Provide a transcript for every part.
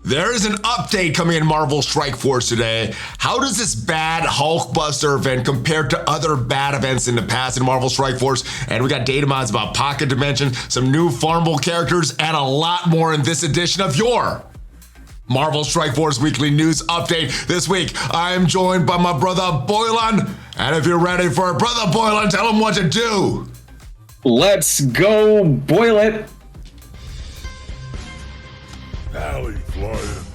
There is an update coming in Marvel Strike Force today. How does this bad Hulkbuster event compare to other bad events in the past in Marvel Strike Force? And we got Datamines about Pocket Dimension, some new Farmable characters, and a lot more in this edition of your Marvel Strike Force Weekly News Update. This week, I am joined by my brother Boilon. And if you're ready for it, brother Boilon, tell him what to do. Let's go boil it. ValleyFlyin.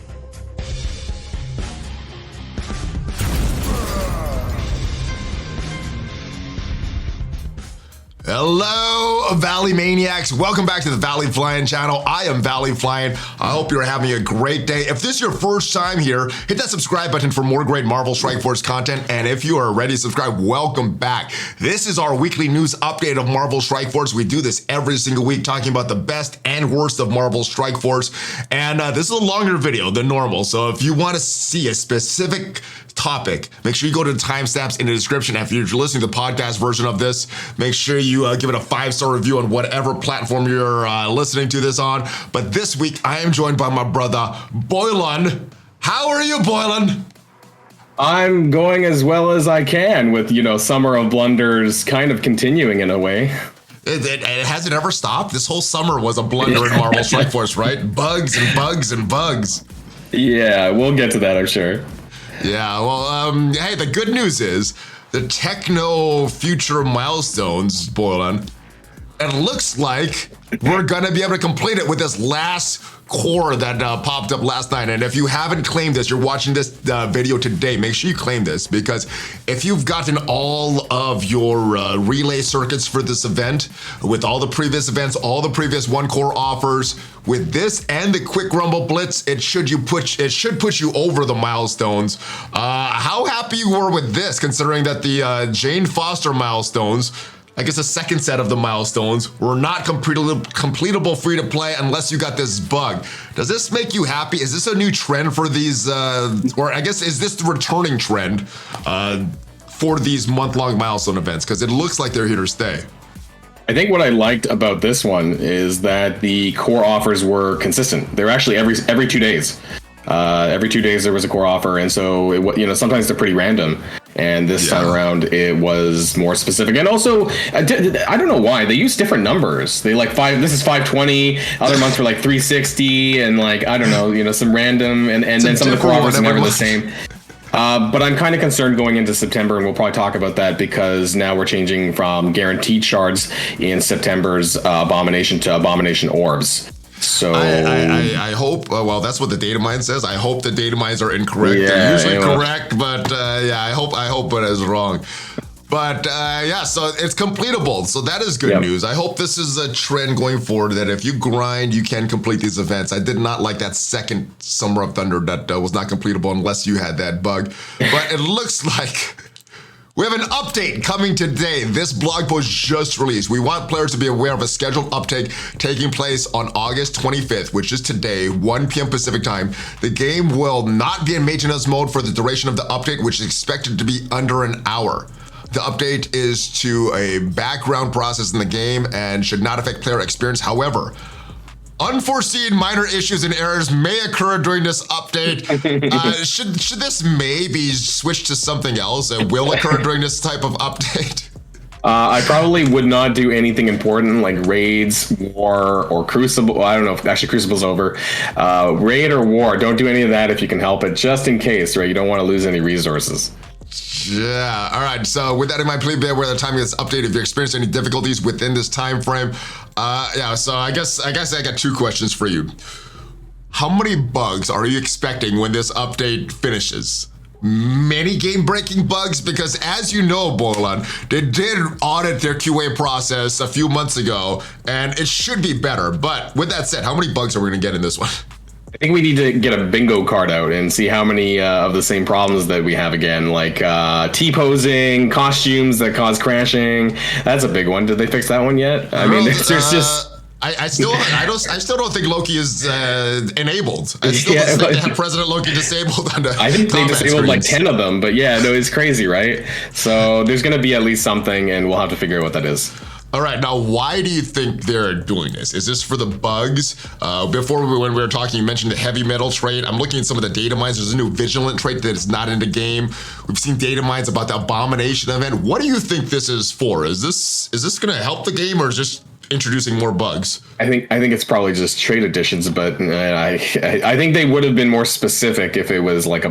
Hello, Valley Maniacs. Welcome back to the ValleyFlyin channel. I am ValleyFlyin. I hope you're having a great day. If this is your first time here, hit that subscribe button for more great Marvel Strike Force content. And if you are already subscribed, welcome back. This is our weekly news update of Marvel Strike Force. We do this every single week, talking about the best and worst of Marvel Strike Force. And this is a longer video than normal. So if you want to see a specific topic, make sure you go to the timestamps in the description. If you're listening to the podcast version of this, make sure you give it a 5-star review on whatever platform you're listening to this on. But this week, I am joined by my brother, Boilon. How are you, Boilon? I'm going as well as I can with, Summer of Blunders kind of continuing in a way. It hasn't ever stopped. This whole summer was a blunder in Marvel Strike Force, right? Bugs and bugs and bugs. Yeah, we'll get to that, I'm sure. Yeah, well, hey, the good news is the Techno future milestones, Boilon, it looks like we're gonna be able to complete it with this last core that popped up last night. And if you haven't claimed this, you're watching this video today, make sure you claim this, because if you've gotten all of your relay circuits for this event, with all the previous events, all the previous one core offers, with this and the quick rumble blitz, it should push you over the milestones. How happy you were with this, considering that the Jane Foster milestones, I guess the second set of the milestones, were not completable free to play unless you got this bug. Does this make you happy? Is this a new trend for these, or I guess, is this the returning trend for these month-long milestone events? Because it looks like they're here to stay. I think what I liked about this one is that the core offers were consistent. They're actually every 2 days. Every 2 days there was a core offer, and so sometimes they're pretty random. And this time around, it was more specific. And also, I don't know why they use different numbers. They this is 520. Other months were like 360, and I don't know, some random. And then some of the core offers are never the same. But I'm kind of concerned going into September, and we'll probably talk about that, because now we're changing from guaranteed shards in September's Abomination to Abomination orbs. So I hope, well, that's what the Datamines says. I hope the Datamines are incorrect. Yeah, they're usually correct, but I hope it is wrong. But so it's completable. So that is good news. I hope this is a trend going forward, that if you grind, you can complete these events. I did not like that second Summer of Thunder that was not completable unless you had that bug. But it looks like we have an update coming today. This blog post just released. We want players to be aware of a scheduled update taking place on August 25th, which is today, 1 p.m. Pacific time. The game will not be in maintenance mode for the duration of the update, which is expected to be under an hour. The update is to a background process in the game and should not affect player experience. However, unforeseen minor issues and errors may occur during this update. Should this maybe switch to something else? It will occur during this type of update. I probably would not do anything important like raids, war, or Crucible. Well, I don't know if actually Crucible's over. Raid or war, don't do any of that if you can help it, just in case, right? You don't want to lose any resources. Yeah, all right, so with that in mind, please be aware of the timing of this update if you experience any difficulties within this time frame. So I guess I got two questions for you. How many bugs are you expecting when this update finishes? Many game-breaking bugs? Because as you know, Boilon, they did audit their QA process a few months ago, and it should be better. But with that said, how many bugs are we gonna get in this one? I think we need to get a bingo card out and see how many of the same problems that we have again, like T-posing, costumes that cause crashing. That's a big one. Did they fix that one yet? I mean, there's just... I still don't think Loki is enabled. I still think they have President Loki disabled on the I think they disabled screens. like 10 of them, but yeah, no, it's crazy, right? So there's going to be at least something, and we'll have to figure out what that is. All right, now why do you think they're doing this? Is this for the bugs? When we were talking, you mentioned the heavy metal trait. I'm looking at some of the Datamines. There's a new vigilant trait that is not in the game. We've seen Datamines about the Abomination event. What do you think this is for? Is this going to help the game, or is just introducing more bugs? I think it's probably just trade additions, but I think they would have been more specific if it was like a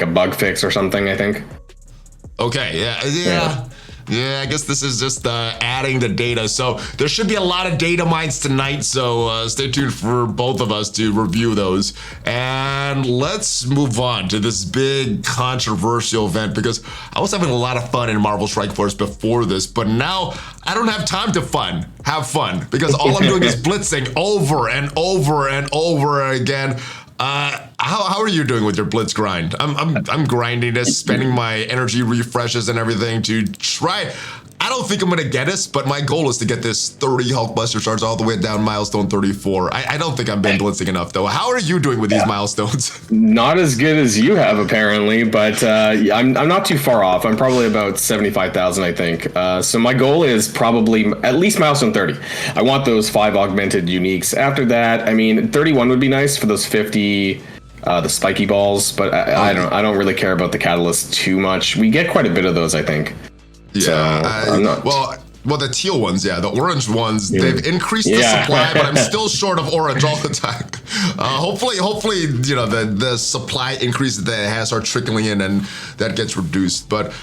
bug fix or something. I think. Okay. Yeah. Yeah, I guess this is just adding the data. So there should be a lot of data mines tonight. So stay tuned for both of us to review those. And let's move on to this big controversial event, because I was having a lot of fun in Marvel Strike Force before this, but now I don't have time to have fun, because all I'm doing is blitzing over and over and over again. How are you doing with your blitz grind? I'm grinding this, spending my energy refreshes and everything to try. I don't think I'm gonna get this, but my goal is to get this 30 Hulkbuster stars all the way down milestone 34. I don't think I've been blitzing enough though. How are you doing with these milestones? Not as good as you have apparently, but I'm not too far off. I'm probably about 75,000, I think. So my goal is probably at least milestone 30. I want those 5 augmented uniques. After that, I mean, 31 would be nice for those 50. The spiky balls, but I don't really care about the catalyst too much. We get quite a bit of those, I think. Yeah, so well, the teal ones, yeah, the orange ones, they've increased the supply, but I'm still short of orange all the time. Hopefully, you know, the supply increases that it has are trickling in, and that gets reduced. But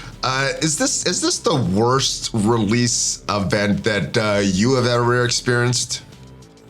is this the worst release event that you have ever experienced?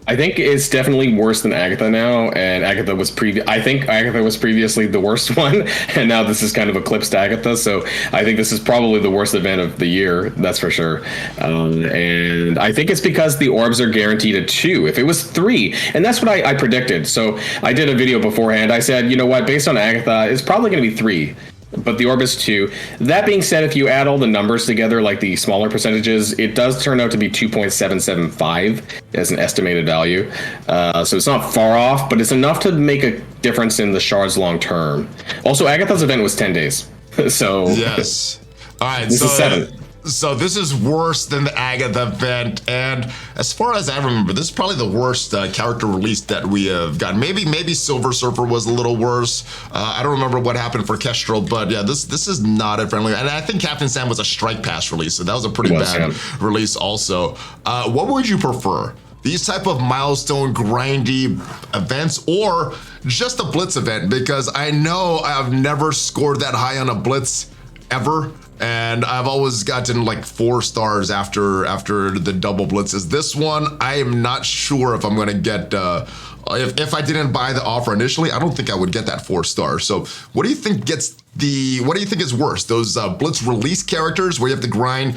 I think it's definitely worse than Agatha now, and Agatha was I think Agatha was previously the worst one, and now this is kind of eclipsed Agatha. So I think this is probably the worst event of the year, that's for sure. And I think it's because the orbs are guaranteed at 2. If it was 3, and that's what I predicted. So I did a video beforehand. I said, you know what, based on Agatha, it's probably going to be 3. But the orb is 2. That being said, if you add all the numbers together, like the smaller percentages, it does turn out to be 2.775 as an estimated value. So it's not far off, but it's enough to make a difference in the shards long term. Also, Agatha's event was 10 days. So yes. All right. This is 7. So this is worse than the Agatha event, and as far as I remember, this is probably the worst character release that we have gotten. Maybe Silver Surfer was a little worse. I don't remember what happened for Kestrel, but yeah, this is not a friendly. And I think Captain Sam was a Strike Pass release, so that was a pretty bad release also. What would you prefer? These type of milestone grindy events, or just a blitz event? Because I know I've never scored that high on a blitz ever. And I've always gotten like 4 stars after the double blitzes. This one, I am not sure if I'm gonna get, if I didn't buy the offer initially, I don't think I would get that 4 stars. So what do you think what do you think is worse? Those blitz release characters where you have to grind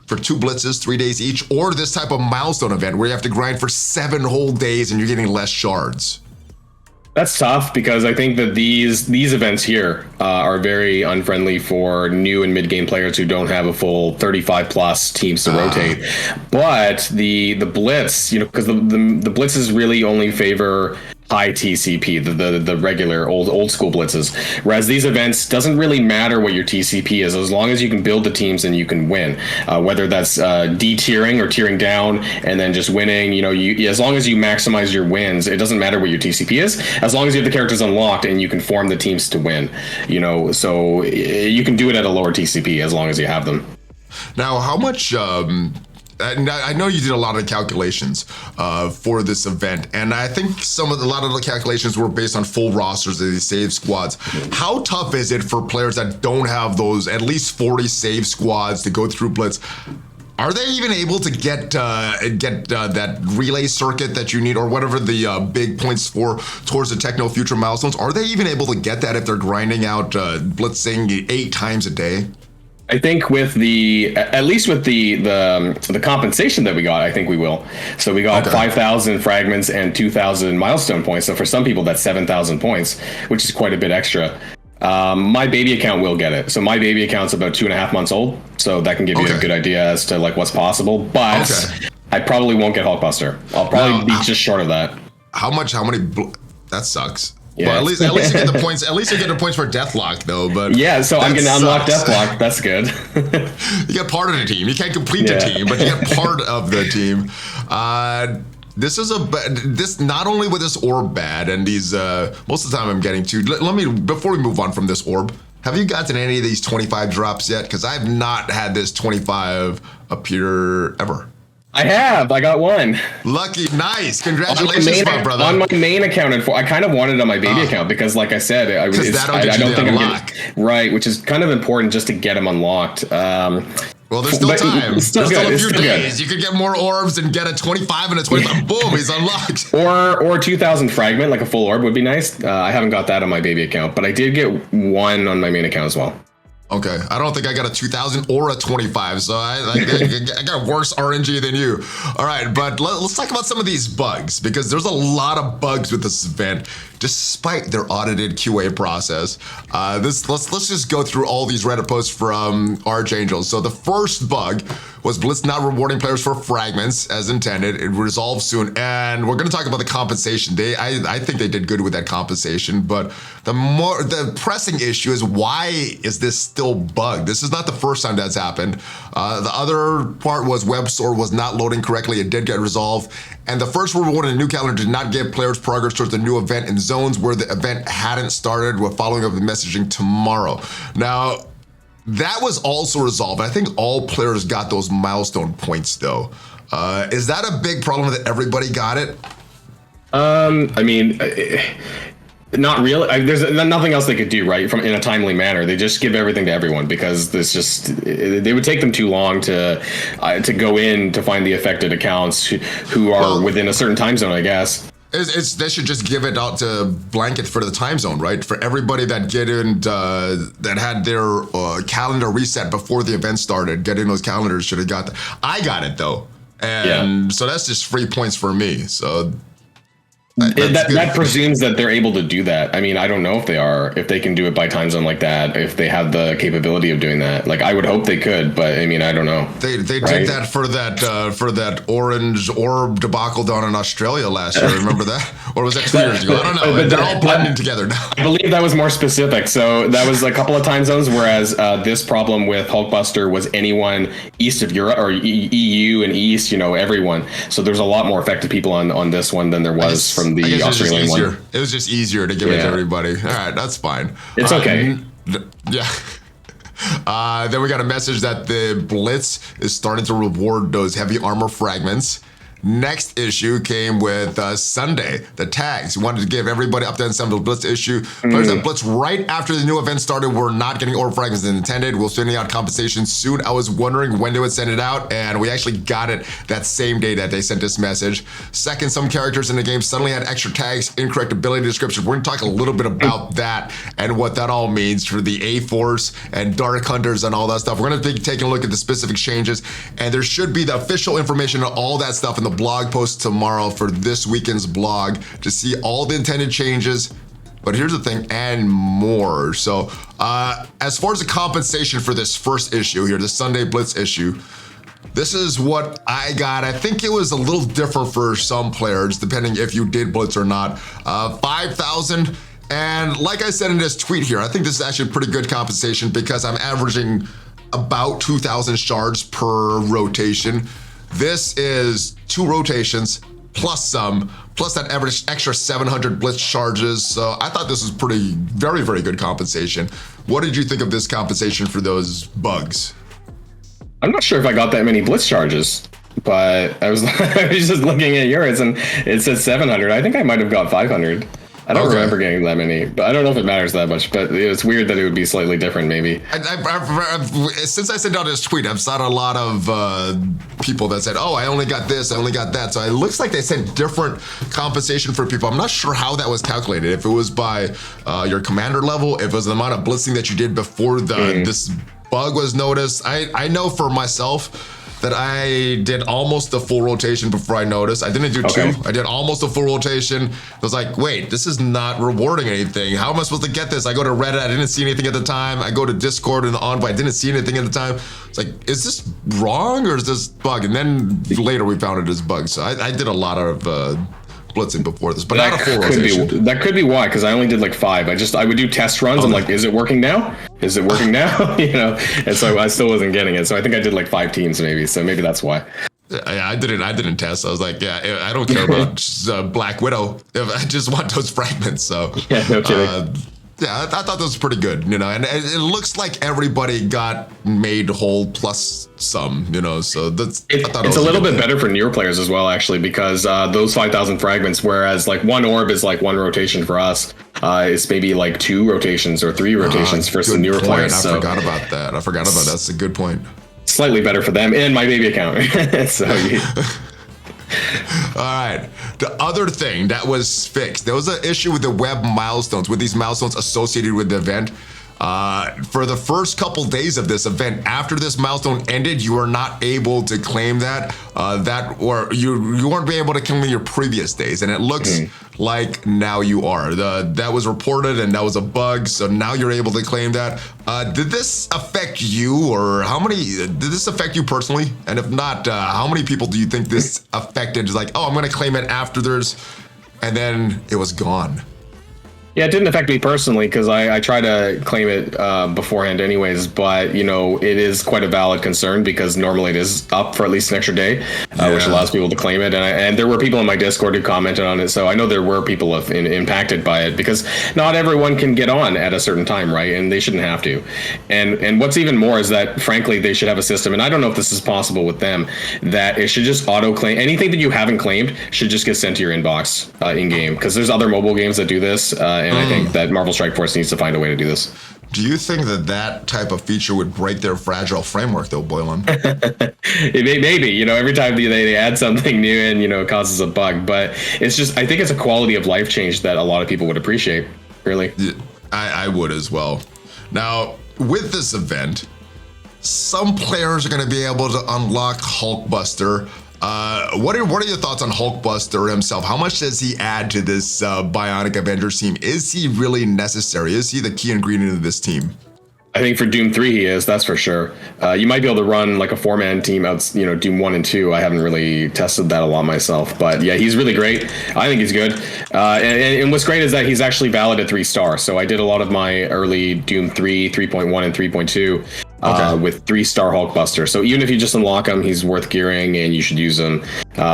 for 2 blitzes, 3 days each, or this type of milestone event where you have to grind for 7 whole days and you're getting less shards? That's tough, because I think that these events here are very unfriendly for new and mid-game players who don't have a full 35 plus teams to rotate. But the blitz, you know, because the blitzes really only favor high TCP, the regular old school blitzes. Whereas these events, doesn't really matter what your TCP is, as long as you can build the teams and you can win. Whether that's D-tiering or tiering down and then just winning, you know, as long as you maximize your wins, it doesn't matter what your TCP is, as long as you have the characters unlocked and you can form the teams to win. You know, so you can do it at a lower TCP as long as you have them. Now, how much I know you did a lot of calculations for this event, and I think a lot of the calculations were based on full rosters of these save squads. How tough is it for players that don't have those at least 40 save squads to go through Blitz? Are they even able to get that relay circuit that you need, or whatever the big points for towards the Techno Future Milestones? Are they even able to get that if they're grinding out blitzing 8 times a day? I think with at least with the compensation that we got, I think we will. So we got 5,000 fragments and 2,000 milestone points. So for some people, that's 7,000 points, which is quite a bit extra. My baby account will get it. So my baby account's about 2.5 months old. So that can give you a good idea as to like what's possible. But I probably won't get Hulkbuster. I'll probably be just short of that. How many? That sucks. Yeah. Well, at least you get the points. At least you get the points for Deathlock, though. But yeah, so I'm gonna unlock Deathlock. That's good. You get part of the team. You can't complete the team, but you get part of the team. This not only with this orb bad, and these most of the time I'm getting to. Let me before we move on from this orb. Have you gotten any of these 25 drops yet? Because I've not had this 25 appear ever. I have. I got one. Lucky, nice. Congratulations, my brother. On my main account, I kind of wanted it on my baby account because, like I said, I don't think I'm getting right, which is kind of important just to get them unlocked. Well, there's still time. There's still a few days. You could get more orbs and get a 25 and a 25. Boom, he's unlocked. Or 2,000 fragment, like a full orb would be nice. I haven't got that on my baby account, but I did get one on my main account as well. Okay, I don't think I got a 2,000 or a 25, so I got worse RNG than you. All right, but let's talk about some of these bugs, because there's a lot of bugs with this event, despite their audited QA process. Let's just go through all these Reddit posts from Archangel. So the first bug was Blitz not rewarding players for fragments as intended. It resolves soon, and we're going to talk about the compensation. I think they did good with that compensation, but the pressing issue is, why is this still bugged? This is not the first time that's happened. The other part was WebStore was not loading correctly. It did get resolved. And the first reward in the new calendar did not give players progress towards the new event in zones where the event hadn't started, with following up the messaging tomorrow. Now, that was also resolved. I think all players got those milestone points, though. Is that a big problem that everybody got it? I mean, not really. There's nothing else they could do, right? In a timely manner, they just give everything to everyone, because they would take them too long to go in to find the affected accounts who are within a certain time zone, I guess. They should just give it out to blanket for the time zone, right? For everybody that that had their calendar reset before the event started, getting those calendars should have got that. I got it though, and so that's just free points for me. So. That presumes that they're able to do that. I mean, I don't know if they can do it by time zone like that, if they have the capability of doing that. Like, I would hope they could, but I mean, I don't know. They did that for that orange orb debacle down in Australia last year. Remember that? Or was that 2 years ago? I don't know. They're all blending together now. I believe that was more specific. So that was a couple of time zones, whereas this problem with Hulkbuster was anyone east of Europe or EU and East, everyone. So there's a lot more affected people on this one than there was from the Australian one. It was just easier to give it to everybody. All right, that's fine. It's okay. Yeah. Then we got a message that the Blitz is starting to reward those heavy armor fragments. Next issue came with Sunday, the tags. We wanted to give everybody up to ensemble Blitz issue. Players that Blitz right after the new event started were not getting orb fragments as intended. We'll send out compensation soon. I was wondering when they would send it out, and we actually got it that same day that they sent this message. Second, some characters in the game suddenly had extra tags, incorrect ability description. We're gonna talk a little bit about that and what that all means for the A-Force and Dark Hunters and all that stuff. We're gonna be taking a look at the specific changes, and there should be the official information on all that stuff in the blog post tomorrow for this weekend's blog to see all the intended changes. But here's the thing, and more. So as far as the compensation for this first issue here, the Sunday Blitz issue, this is what I got. I think it was a little different for some players, depending if you did Blitz or not. 5,000. And like I said in this tweet here, I think this is actually pretty good compensation, because I'm averaging about 2,000 shards per rotation. This is 2 rotations plus that average extra 700 Blitz charges. So I thought this was very, very good compensation. What did you think of this compensation for those bugs? I'm not sure if I got that many Blitz charges, but I was just looking at yours and it says 700. I think I might have got 500. I don't remember getting that many, but I don't know if it matters that much, but it's weird that it would be slightly different, maybe. Since I sent out this tweet, I've saw a lot of people that said, oh, I only got this, I only got that. So it looks like they sent different compensation for people. I'm not sure how that was calculated. If it was by your commander level, if it was the amount of blitzing that you did before this bug was noticed. I know for myself that I did almost a full rotation before I noticed. I didn't do 2. I did almost a full rotation. I was like, wait, this is not rewarding anything. How am I supposed to get this? I go to Reddit, I didn't see anything at the time. I go to Discord and Envoy, I didn't see anything at the time. It's like, is this wrong or is this bug? And then later we found it as bug. So I did a lot of blitzing before this, but not a full could rotation. That could be why, because I only did like 5. I would do test runs. I'm like, is it working now? Is it working now? And so I still wasn't getting it. So I think I did like 5 teams maybe. So maybe that's why. Yeah, I didn't test. I was like, yeah, I don't care about Black Widow. I just want those fragments. So yeah, no kidding. Yeah, I thought that was pretty good, and it looks like everybody got made whole plus some, so it's a little bit better for newer players as well, actually, because those 5,000 fragments, whereas like 1 orb is like 1 rotation for us, it's maybe like 2 rotations or 3 rotations for some newer players. I forgot about that. That's a good point. Slightly better for them and my baby account. So all right. The other thing that was fixed, there was an issue with the web milestones, with these milestones associated with the event. For the first couple days of this event, after this milestone ended, you were not able to claim that, or you weren't being able to claim your previous days, and it looks like now you are. That was reported, and that was a bug, so now you're able to claim that. Did this affect you, or did this affect you personally? And if not, how many people do you think this affected? Like, oh, I'm gonna claim it after and then it was gone. Yeah, it didn't affect me personally because I try to claim it beforehand anyways, but, it is quite a valid concern because normally it is up for at least an extra day, which allows people to claim it. And there were people in my Discord who commented on it, so I know there were people impacted by it because not everyone can get on at a certain time, right? And they shouldn't have to. And what's even more is that, frankly, they should have a system, and I don't know if this is possible with them, that it should just auto-claim. Anything that you haven't claimed should just get sent to your inbox in-game, because there's other mobile games that do this, and I think that Marvel Strike Force needs to find a way to do this. Do you think that type of feature would break their fragile framework, though, Boilon? Maybe, every time they add something new and, it causes a bug. But it's just, I think it's a quality of life change that a lot of people would appreciate, really. Yeah, I would as well. Now, with this event, some players are going to be able to unlock Hulkbuster. What are your thoughts on Hulkbuster himself? How much does he add to this Bionic Avengers team? Is he really necessary? Is he the key ingredient of this team? I think for Doom 3 he is, that's for sure. You might be able to run like a 4-man team out, Doom 1 and 2. I haven't really tested that a lot myself, but yeah, he's really great. I think he's good. And what's great is that he's actually valid at 3-star. So I did a lot of my early Doom 3, 3.1, and 3.2 with 3-star Hulkbuster. So even if you just unlock him, he's worth gearing and you should use him.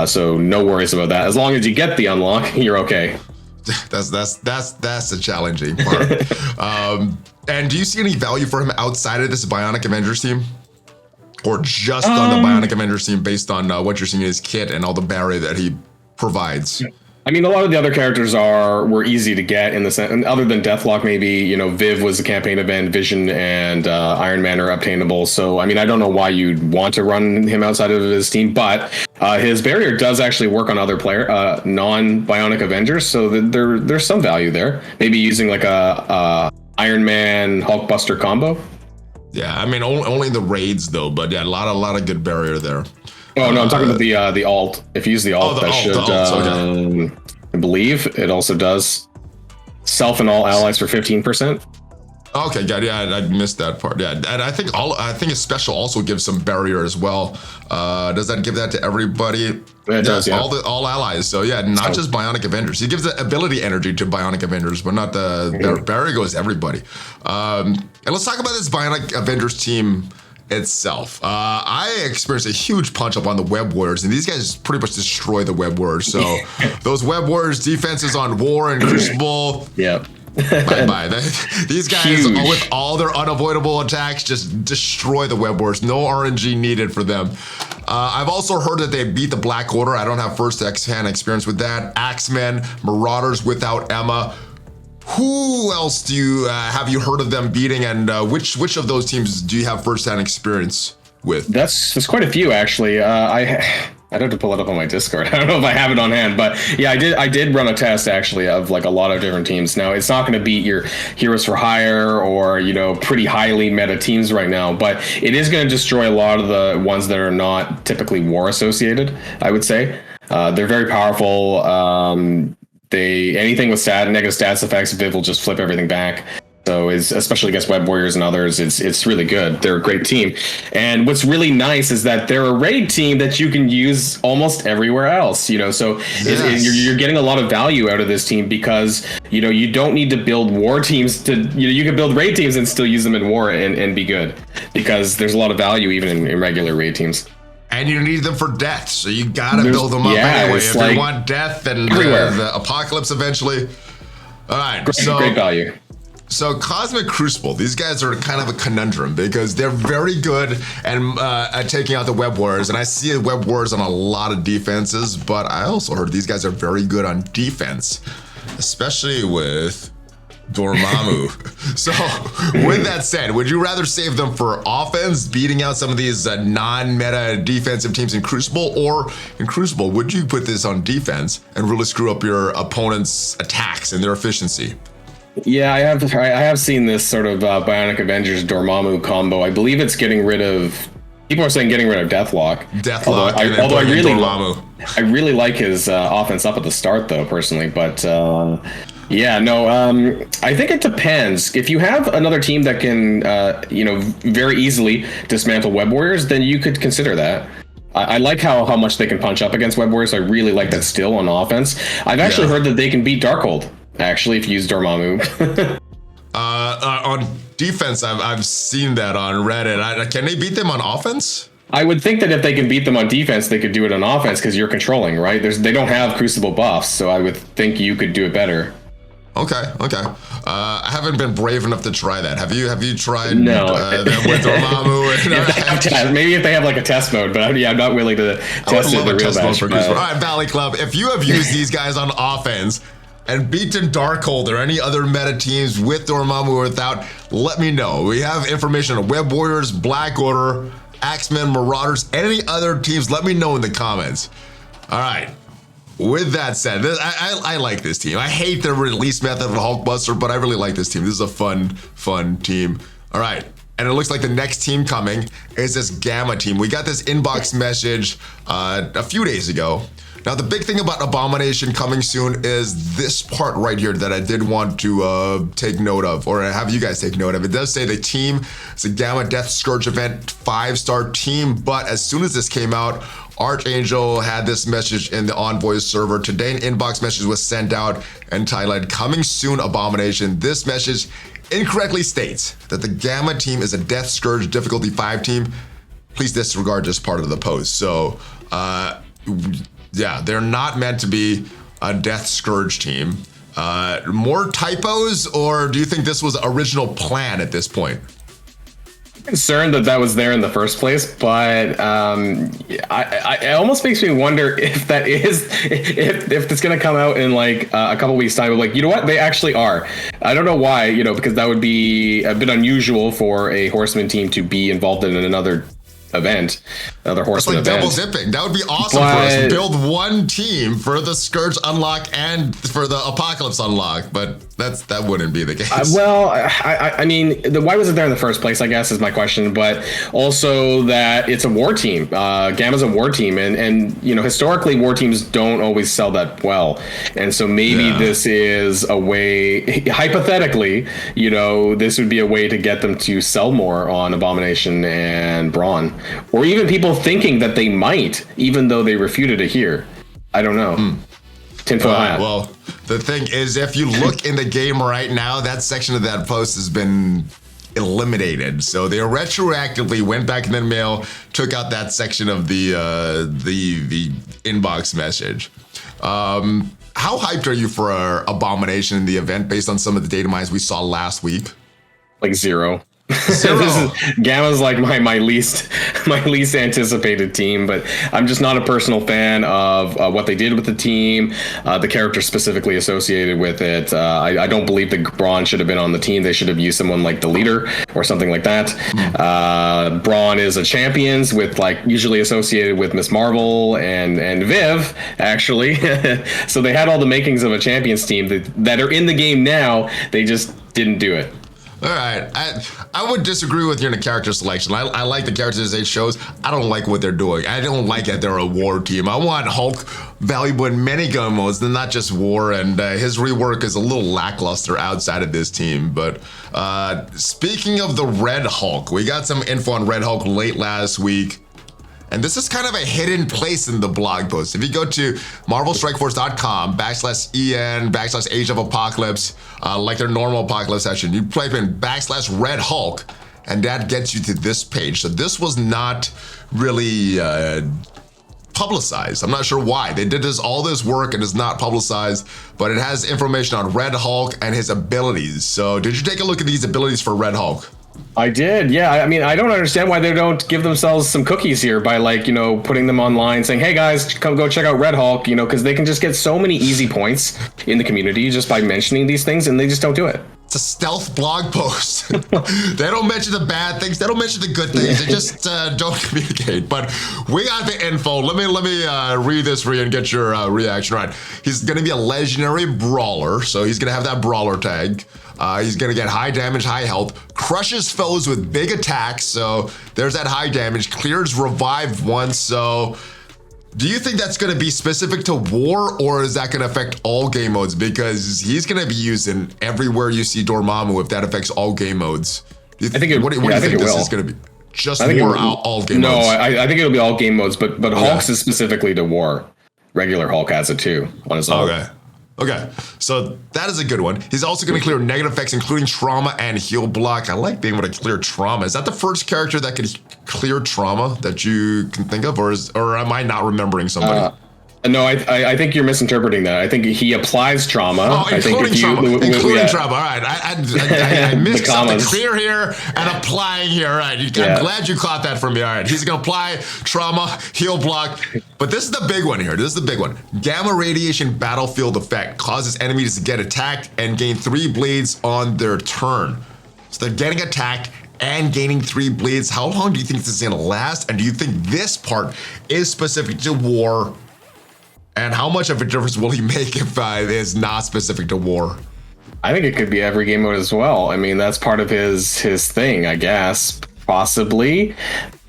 So no worries about that. As long as you get the unlock, you're okay. That's the challenging part. And do you see any value for him outside of this Bionic Avengers team? Or just on the Bionic Avengers team based on what you're seeing in his kit and all the barrier that he provides? I mean, a lot of the other characters were easy to get in the sense, and other than Deathlock, maybe, Viv was a campaign event, Vision and Iron Man are obtainable. So, I mean, I don't know why you'd want to run him outside of his team, but his barrier does actually work on other non-Bionic Avengers, so there's some value there. Maybe using like a Iron Man Hulkbuster combo. Yeah, I mean, only the raids though, but yeah, a lot of good barrier there. Oh no, I'm talking about the alt. If you use the alt, I believe it also does self and all allies for 15%. Okay, yeah, I missed that part. Yeah, and I think his special also gives some barrier as well. Does that give that to everybody? It does, yeah. All allies. So yeah, not just Bionic Avengers. He gives the ability energy to Bionic Avengers, but not the barrier goes to everybody. And let's talk about this Bionic Avengers team itself. I experienced a huge punch up on the Web Warriors, and these guys pretty much destroy the Web Warriors. So those Web Warriors defenses on War and Crucible. Yeah. Bye. These guys, with all their unavoidable attacks, just destroy the Web Warriors. No RNG needed for them. I've also heard that they beat the Black Order. I don't have first-hand experience with that. Axemen, Marauders without Emma. Who else have you heard of them beating, and which of those teams do you have first-hand experience with? There's quite a few actually. I'd have to pull it up on my Discord. I don't know if I have it on hand, but yeah, I did run a test actually of like a lot of different teams. Now it's not going to beat your Heroes for Hire or pretty highly meta teams right now, but it is going to destroy a lot of the ones that are not typically war associated. I would say they're very powerful. Anything with negative stats effects, Viv will just flip everything back. So is especially against Web Warriors and others, it's really good. They're a great team. And what's really nice is that they're a raid team that you can use almost everywhere else. So you're getting a lot of value out of this team because you don't need to build war teams to you can build raid teams and still use them in war and be good, because there's a lot of value even in regular raid teams. And you need them for death, so you gotta build them up anyway. If you want death and the apocalypse eventually. All right, great value. So Cosmic Crucible, these guys are kind of a conundrum because they're very good at taking out the Web Warriors, and I see Web Warriors on a lot of defenses, but I also heard these guys are very good on defense, especially with Dormammu. So with that said, would you rather save them for offense, beating out some of these non-meta defensive teams in Crucible, or in Crucible, would you put this on defense and really screw up your opponent's attacks and their efficiency? Yeah, I have seen this sort of Bionic Avengers Dormammu combo. I believe it's getting rid of. People are saying getting rid of Deathlock. Although I really like his offense up at the start, though, personally. But I think it depends. If you have another team that can, very easily dismantle Web Warriors, then you could consider that. I like how much they can punch up against Web Warriors. I really like that still on offense. I've actually heard that they can beat Darkhold. Actually, if you use Dormammu. On defense, I've seen that on Reddit. Can they beat them on offense? I would think that if they can beat them on defense, they could do it on offense because you're controlling, right? They don't have Crucible buffs, so I would think you could do it better. Okay. I haven't been brave enough to try that. Have you tried them with Dormammu? Maybe if they have like a test mode, but I'm not willing to test it in the real match. All right, Valley Club, if you have used these guys on offense and beaten Darkhold or any other meta teams with Dormammu or without, let me know. We have information on Web Warriors, Black Order, Axemen, Marauders, any other teams. Let me know in the comments. All right. With that said, I like this team. I hate the release method of Hulkbuster, but I really like this team. This is a fun team. All right. And it looks like the next team coming is this Gamma team. We got this inbox message a few days ago. Now, the big thing about Abomination coming soon is this part right here that I did want to take note of, or have you guys take note of. It does say the team is a Gamma Death Scourge event 5-star team, but as soon as this came out, Archangel had this message in the Envoy server. Today, an inbox message was sent out entitled Coming Soon Abomination. This message incorrectly states that the Gamma team is a Death Scourge difficulty 5 team. Please disregard this part of the post. So, yeah, they're not meant to be a Death Scourge team. More typos, or do you think this was original plan at this point? I'm concerned that was there in the first place, but it almost makes me wonder if that is, if it's going to come out in like a couple weeks time. Like, you know what? They actually are. I don't know why, because that would be a bit unusual for a Horseman team to be involved in another event, another Horseman event. Double zipping. That would be awesome for us. Build one team for the Scourge unlock and for the Apocalypse unlock, but that wouldn't be the case. I mean, why was it there in the first place, I guess, is my question, but also that it's a war team. Gamma's a war team, and historically, war teams don't always sell that well, and so maybe this is a way, hypothetically, this would be a way to get them to sell more on Abomination and Brawn. Or even people thinking that they might, even though they refuted it here. I don't know. Tinfoil hat. Well, the thing is, if you look in the game right now, that section of that post has been eliminated. So they retroactively went back in the mail, took out that section of the inbox message. How hyped are you for Abomination in the event based on some of the Datamines we saw last week? Like 0. Gamma's like my least anticipated team, but I'm just not a personal fan of what they did with the team, the character specifically associated with it. I don't believe that Brawn should have been on the team. They should have used someone like the leader or something like that. Brawn is a champions with usually associated with Miss Marvel and Viv, actually. So they had all the makings of a champions team that are in the game now. They just didn't do it. All right, I would disagree with you in the character selection. I like the characters they chose. I don't like what they're doing. I don't like that they're a war team. I want Hulk valuable in many gun modes, and not just war. And his rework is a little lackluster outside of this team. But speaking of the Red Hulk, we got some info on Red Hulk late last week. And this is kind of a hidden place in the blog post. If you go to marvelstrikeforce.com/en/Age of Apocalypse, like their normal Apocalypse session, you type in /Red Hulk, and that gets you to this page. So this was not really publicized. I'm not sure why. They did all this work and it's not publicized, but it has information on Red Hulk and his abilities. So did you take a look at these abilities for Red Hulk? I did, yeah. I mean, I don't understand why they don't give themselves some cookies here by, like, you know, putting them online saying, hey guys, come go check out Red Hulk, you know, because they can just get so many easy points in the community just by mentioning these things, and they just don't do it. It's a stealth blog post. They don't mention the bad things. They don't mention the good things. They just don't communicate. But we got the info. Let me read this for you and get your reaction. Right. He's going to be a legendary brawler, so he's going to have that brawler tag. He's going to get high damage, high health, crushes foes with big attacks. So there's that high damage, clears revive once. So do you think that's going to be specific to war, or is that going to affect all game modes? Because he's going to be used in everywhere you see Dormammu if that affects all game modes. I think it, what do you think this is going to be? Just war, all game modes? No, I think it'll be all game modes, but Hulk's is specifically to war. Regular Hulk has it too on his own. Okay, so that is a good one. He's also going to clear negative effects, including trauma and heal block. I like being able to clear trauma. Is that the first character that can clear trauma that you can think of, or am I not remembering somebody? No, I think you're misinterpreting that. I think he applies trauma. Oh, including trauma. Including trauma. All right. I missed something clear here and applying here. All right. I'm glad you caught that from me. All right. He's going to apply trauma, heal block. But this is the big one here. This is the big one. Gamma radiation battlefield effect causes enemies to get attacked and gain 3 bleeds on their turn. So they're getting attacked and gaining 3 bleeds. How long do you think this is going to last? And do you think this part is specific to war? And how much of a difference will he make if it is not specific to war? I think it could be every game mode as well. I mean, that's part of his thing, I guess. Possibly.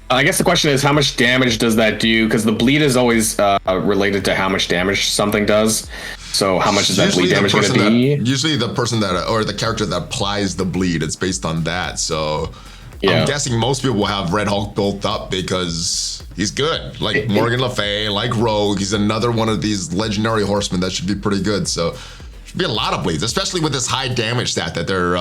I guess the question is, how much damage does that do? Because the bleed is always related to how much damage something does. So how much is that bleed damage going to be? Usually the person that, or the character that applies the bleed, it's based on that. So I'm guessing most people will have Red Hulk built up because he's good. Like Morgan Le Fay, like Rogue, he's another one of these legendary horsemen that should be pretty good. So should be a lot of bleeds, especially with this high damage stat that they're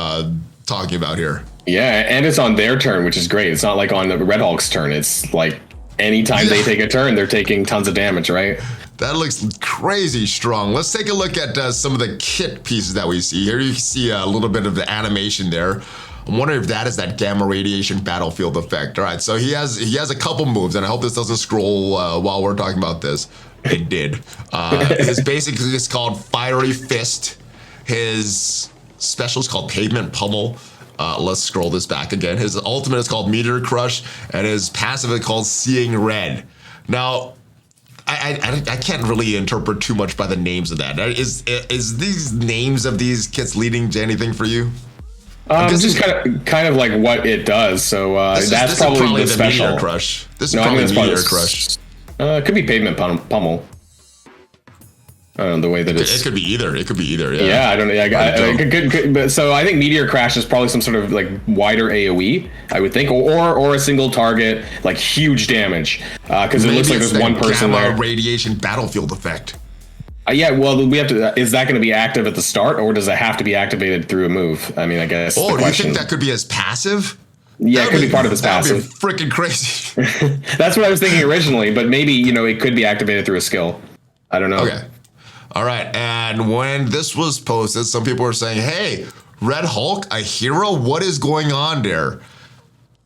talking about here. Yeah, and it's on their turn, which is great. It's not like on the Red Hulk's turn. It's like anytime they take a turn, they're taking tons of damage, right? That looks crazy strong. Let's take a look at some of the kit pieces that we see here. You can see a little bit of the animation there. I'm wondering if that is that gamma radiation battlefield effect. All right, so he has a couple moves, and I hope this doesn't scroll while we're talking about this. It did. His basically is called Fiery Fist. His special is called Pavement Pummel. Let's scroll this back again. His ultimate is called Meteor Crush, and his passive is called Seeing Red. Now, I can't really interpret too much by the names of that. Is these names of these kits leading to anything for you? Just kind of like what it does. So that's probably the special. Meteor Crush. This is probably Meteor Crush. It could be Pavement Pummel. I don't know the way that it's. It could be either. It could be either. Yeah. Yeah, I don't know. But so I think Meteor Crash is probably some sort of like wider AOE. I would think, or a single target, like huge damage, because it looks like there's one person there. Radiation battlefield effect. Yeah, well, we have to. Is that going to be active at the start, or does it have to be activated through a move? I mean, I guess. Oh, do you think that could be his passive? Yeah, it could be part of his passive. That'd be freaking crazy. That's what I was thinking originally, but maybe it could be activated through a skill. I don't know. Okay. All right, and when this was posted, some people were saying, hey, Red Hulk, a hero? What is going on there?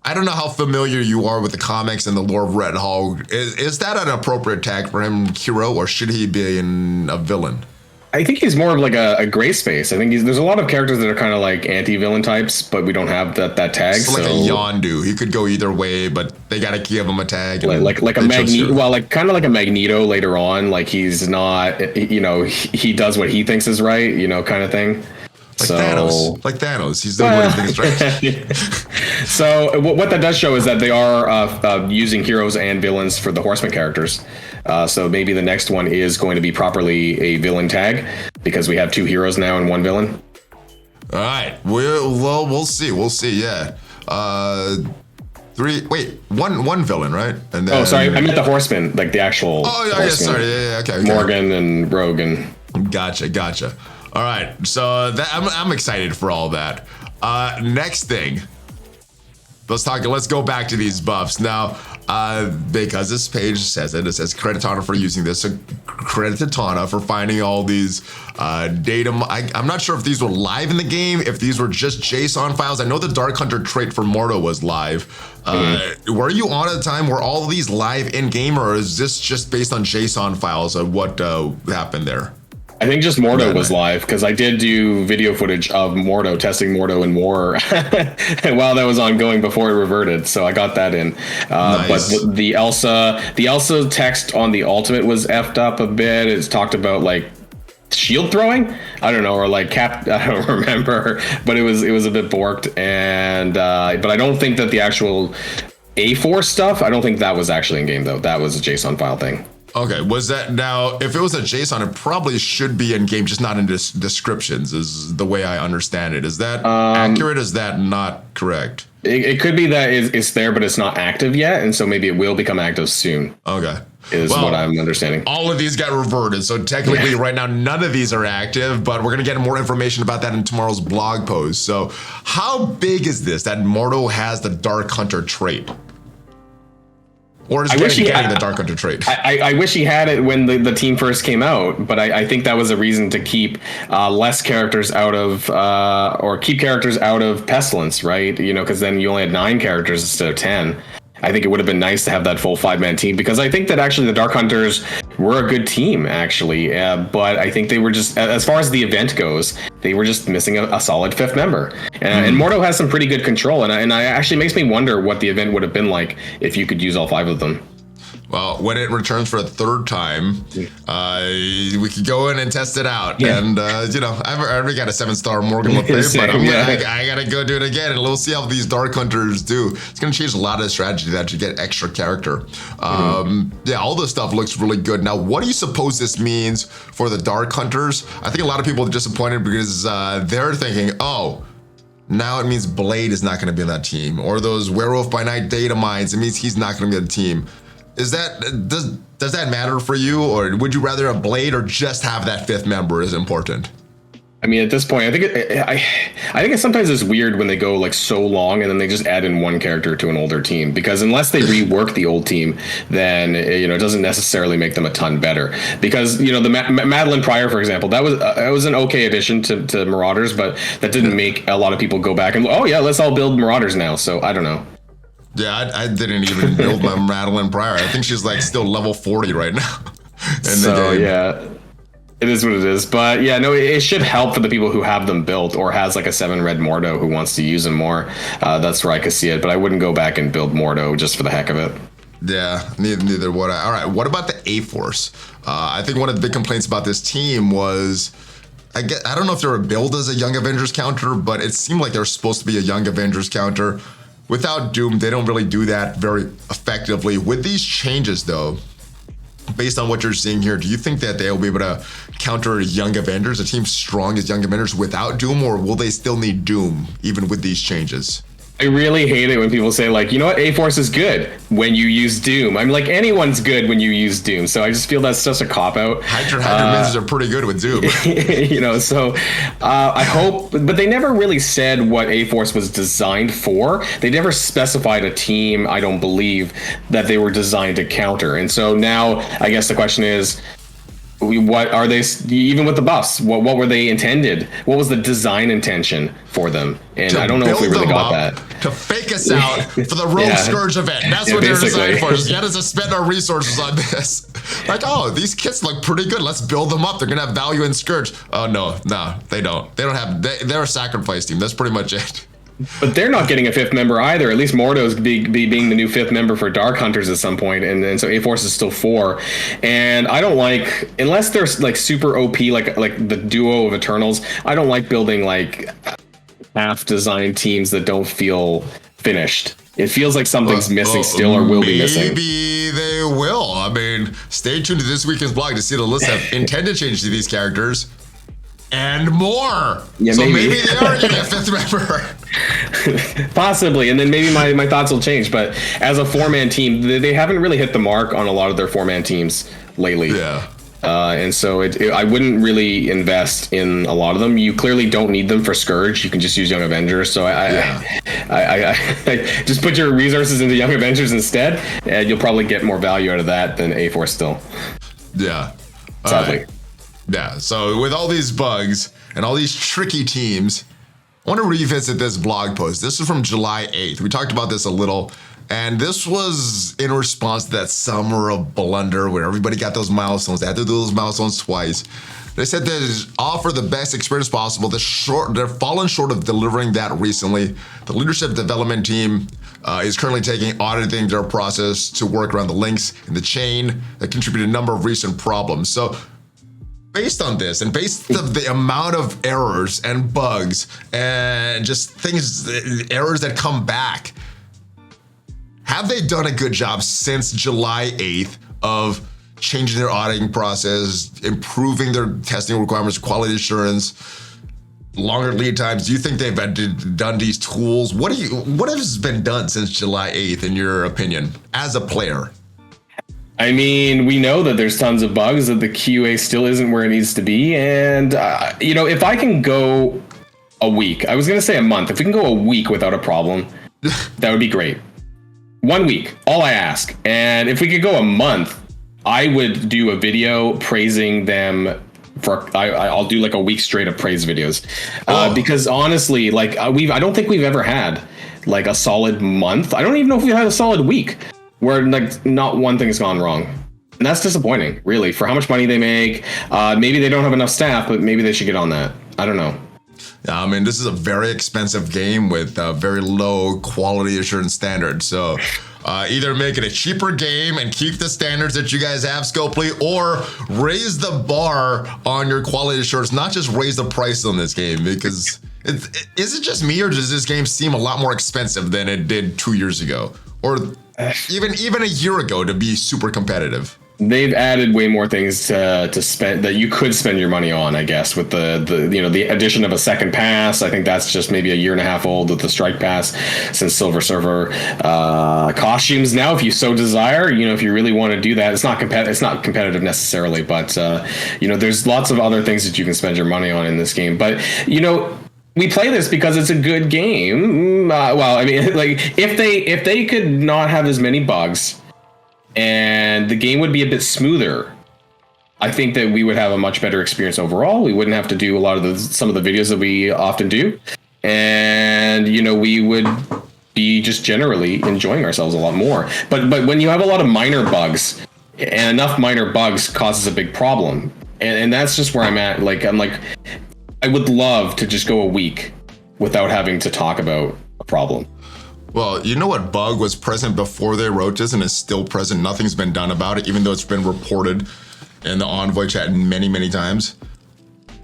I don't know how familiar you are with the comics and the lore of Red Hulk. Is that an appropriate tag for him, hero, or should he be a villain? I think he's more of like a gray space. I think there's a lot of characters that are kind of like anti-villain types, but we don't have that tag. So like a Yondu, he could go either way, but they got to give him a tag. Like a Magneto, well, like kind of like a Magneto later on. Like he's not, he does what he thinks is right, kind of thing. Like Thanos. He's doing what he thinks right. So what that does show is that they are using heroes and villains for the Horseman characters. So maybe the next one is going to be properly a villain tag because we have 2 heroes now and 1 villain. All right. We'll see. We'll see. Yeah. 1 villain, right? And then... Oh, sorry. I meant the Horseman, like the actual. Oh, yeah. Sorry. Yeah. Okay. Morgan and Rogan. Gotcha. All right, so I'm excited for all that. Next thing, let's go back to these buffs now, because this page says it says credit Tana for using this, so credit to Tana for finding all these data. I'm not sure if these were live in the game, if these were just JSON files. I know the Dark Hunter trait for Mordo was live. Were you on at the time? Were all of these live in game, or is this just based on JSON files of what happened there? I think just Mordo was live because I did do video footage of Mordo, testing Mordo in war while that was ongoing before it reverted. So I got that in. Nice. But the Elsa text on the ultimate was effed up a bit. It's talked about like shield throwing. I don't know, or like I don't remember, but it was a bit borked. And but I don't think that the actual A4 stuff, I don't think that was actually in game though. That was a JSON file thing. Okay, was that now? If it was a JSON, it probably should be in game, just not in descriptions. Is the way I understand it. Is that accurate? Is that not correct? It could be that it's there, but it's not active yet, and so maybe it will become active soon. Okay, is what I'm understanding. All of these got reverted, so technically, right now, none of these are active. But we're gonna get more information about that in tomorrow's blog post. So, how big is this that Mordo has the Dark Hunter trait? Or is getting the Dark Hunter trait? I wish he had it when the team first came out, but I think that was a reason to keep less characters out of, or keep characters out of Pestilence, right? You know, because then you only had 9 characters instead of 10. I think it would have been nice to have that full 5-man team because I think that actually the Dark Hunters were a good team, actually. But I think they were just, as far as the event goes, they were just missing a solid 5th member. And Mordo has some pretty good control. And it actually makes me wonder what the event would have been like if you could use all 5 of them. Well, when it returns for a 3rd time, we could go in and test it out. Yeah. And, you know, I've already got a 7-star Morgan Le Fay, but I got to go do it again. And we'll see how these Dark Hunters do. It's going to change a lot of the strategy that you get extra character. Yeah, all this stuff looks really good. Now, what do you suppose this means for the Dark Hunters? I think a lot of people are disappointed because they're thinking, oh, now it means Blade is not going to be on that team. Or those Werewolf by Night Datamines, it means he's not going to be on the team. Is that does that matter for you, or would you rather a Blade or just have that 5th member is important? I mean, at this point, I think it sometimes is weird when they go like so long and then they just add in 1 character to an older team, because unless they rework the old team, then you know it doesn't necessarily make them a ton better. Because you know the Madeline Pryor, for example, that was an okay addition to Marauders, but that didn't make a lot of people go back and oh yeah, let's all build Marauders now. So I don't know. Yeah, I didn't even build my Madeline Pryor. I think she's like still level 40 right now in the game. Yeah, it is what it is. But yeah, no, it should help for the people who have them built or has like a 7-red Mordo who wants to use them more. That's where I could see it. But I wouldn't go back and build Mordo just for the heck of it. Yeah, neither would I. All right, what about the A-Force? I think one of the big complaints about this team was, I don't know if they were billed as a Young Avengers counter, but it seemed like they were supposed to be a Young Avengers counter. Without Doom, they don't really do that very effectively. With these changes, though, based on what you're seeing here, do you think that they'll be able to counter Young Avengers, a team strong as Young Avengers, without Doom, or will they still need Doom even with these changes? I really hate it when people say, like, you know what, A-Force is good when you use Doom. I'm like, anyone's good when you use Doom. So I just feel that's such a cop-out. Hydra Mins are pretty good with Doom. You know, so I hope, but they never really said what A-Force was designed for. They never specified a team, I don't believe, that they were designed to counter. And so now, I guess the question is, what are they, even with the buffs, what were they intended? What was the design intention for them? And I don't know if we really got that. To fake us out for the Rogue Scourge event. That's what they're designed for. Just get us to spend our resources on this. Like, oh, these kits look pretty good. Let's build them up. They're going to have value in Scourge. Oh, no, they don't. They don't have, they're a sacrifice team. That's pretty much it. But they're not getting a 5th member either. At least Mordo's being the new 5th member for Dark Hunters at some point, and so A-Force is still 4. And I don't like, unless they're like super OP, like the duo of Eternals. I don't like building like half-designed teams that don't feel finished. It feels like something's missing still, or will be missing. Maybe they will. I mean, stay tuned to this weekend's blog to see the list of intended changes to these characters. And more. Yeah, so maybe they are getting a 5th member. Possibly, and then maybe my thoughts will change. But as a 4-man team, they haven't really hit the mark on a lot of their 4-man teams lately. Yeah. And so I wouldn't really invest in a lot of them. You clearly don't need them for Scourge. You can just use Young Avengers. So I just put your resources into Young Avengers instead, and you'll probably get more value out of that than A-Force still. Yeah. Sadly. Yeah, so with all these bugs and all these tricky teams, I want to revisit this blog post. This is from July 8th. We talked about this a little, and this was in response to that summer of blunder where everybody got those milestones. They had to do those milestones twice. They said they offer the best experience possible. They're fallen short of delivering that recently. The leadership development team is currently auditing their process to work around the links in the chain that contribute a number of recent problems. So based on this, and based on the amount of errors and bugs and just errors that come back, have they done a good job since July 8th of changing their auditing process, improving their testing requirements, quality assurance, longer lead times? Do you think they've done these tools? What has been done since July 8th, in your opinion, as a player? I mean, we know that there's tons of bugs, that the QA still isn't where it needs to be. And, if I can go a week, I was going to say a month. If we can go a week without a problem, that would be great. 1 week, all I ask. And if we could go a month, I would do a video praising them I'll do like a week straight of praise videos. Because honestly, like I don't think we've ever had like a solid month. I don't even know if we had a solid week where like not one thing has gone wrong. And that's disappointing, really, for how much money they make. Maybe they don't have enough staff, but maybe they should get on that. I don't know. Yeah, I mean, this is a very expensive game with very low quality assurance standards. So either make it a cheaper game and keep the standards that you guys have, Scopely, or raise the bar on your quality assurance, not just raise the price on this game. Because is it just me, or does this game seem a lot more expensive than it did 2 years ago? Or even a year ago to be super competitive? They've added way more things to spend that you could spend your money on, I guess, with the addition of a second pass. I think that's just maybe a year and a half old with the strike pass since Silver Server. Costumes now, if you so desire, if you really want to do that, it's not competitive necessarily, but there's lots of other things that you can spend your money on in this game. But we play this because it's a good game. Well, I mean, like if they could not have as many bugs, and the game would be a bit smoother, I think that we would have a much better experience overall. We wouldn't have to do a lot of some of the videos that we often do. And, we would be just generally enjoying ourselves a lot more. But when you have a lot of minor bugs, and enough minor bugs causes a big problem. And that's just where I'm at. I would love to just go a week without having to talk about a problem. Well, you know what bug was present before they wrote this and is still present? Nothing's been done about it, even though it's been reported in the Envoy chat many, many times.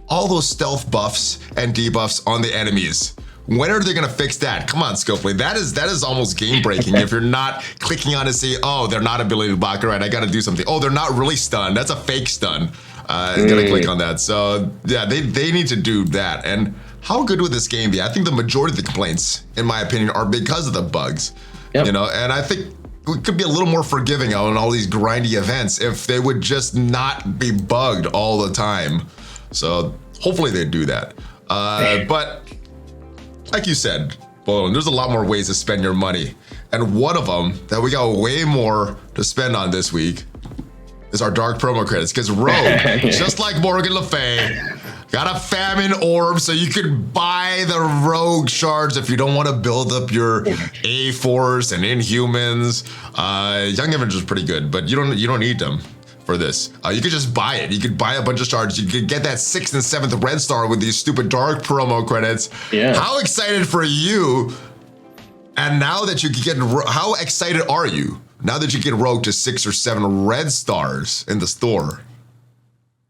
All those stealth buffs and debuffs on the enemies. When are they going to fix that? Come on, Scopely. That is almost game breaking if you're not clicking on to see, oh, they're not ability to block. All right, I got to do something. Oh, they're not really stunned. That's a fake stun. Gotta click on that. So yeah, they need to do that. And how good would this game be? I think the majority of the complaints, in my opinion, are because of the bugs. Yep. And I think we could be a little more forgiving on all these grindy events if they would just not be bugged all the time. So hopefully they do that. But like you said, Boilon, there's a lot more ways to spend your money. And one of them that we got way more to spend on this week is our dark promo credits. Because Rogue, just like Morgan Le Fay, got a Famine orb, so you could buy the Rogue shards if you don't want to build up your A-Force and Inhumans. Young Avenger is pretty good, but you don't need them. for this. You could just buy it. You could buy a bunch of stars. You could get that 6th and 7th red star with these stupid dark promo credits. Yeah. How excited for you? And now that you can get, how excited are you now that you get Rogue to 6 or 7 red stars in the store?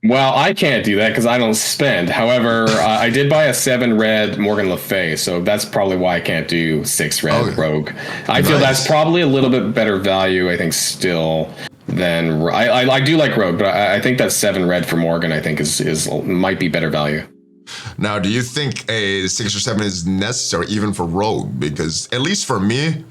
Well, I can't do that because I don't spend. However, I did buy a 7 red Morgan Le Fay, so that's probably why I can't do 6 red Rogue. I feel that's probably a little bit better value, I think, still than I do like Rogue, but I think that 7 red for Morgan, I think, is might be better value. Now, do you think a 6 or 7 is necessary even for Rogue? Because at least for me,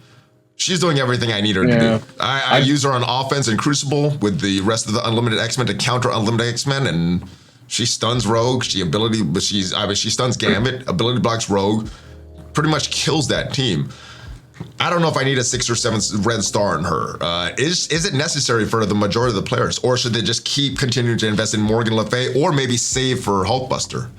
she's doing everything I need her to do. I use her on offense in Crucible with the rest of the Unlimited X-Men to counter Unlimited X-Men, and she stuns Rogue. She stuns Gambit, ability blocks Rogue, pretty much kills that team. I don't know if I need a 6 or 7 red star in her. Is it necessary for the majority of the players, or should they just keep continuing to invest in Morgan Le Fay, or maybe save for Hulkbuster?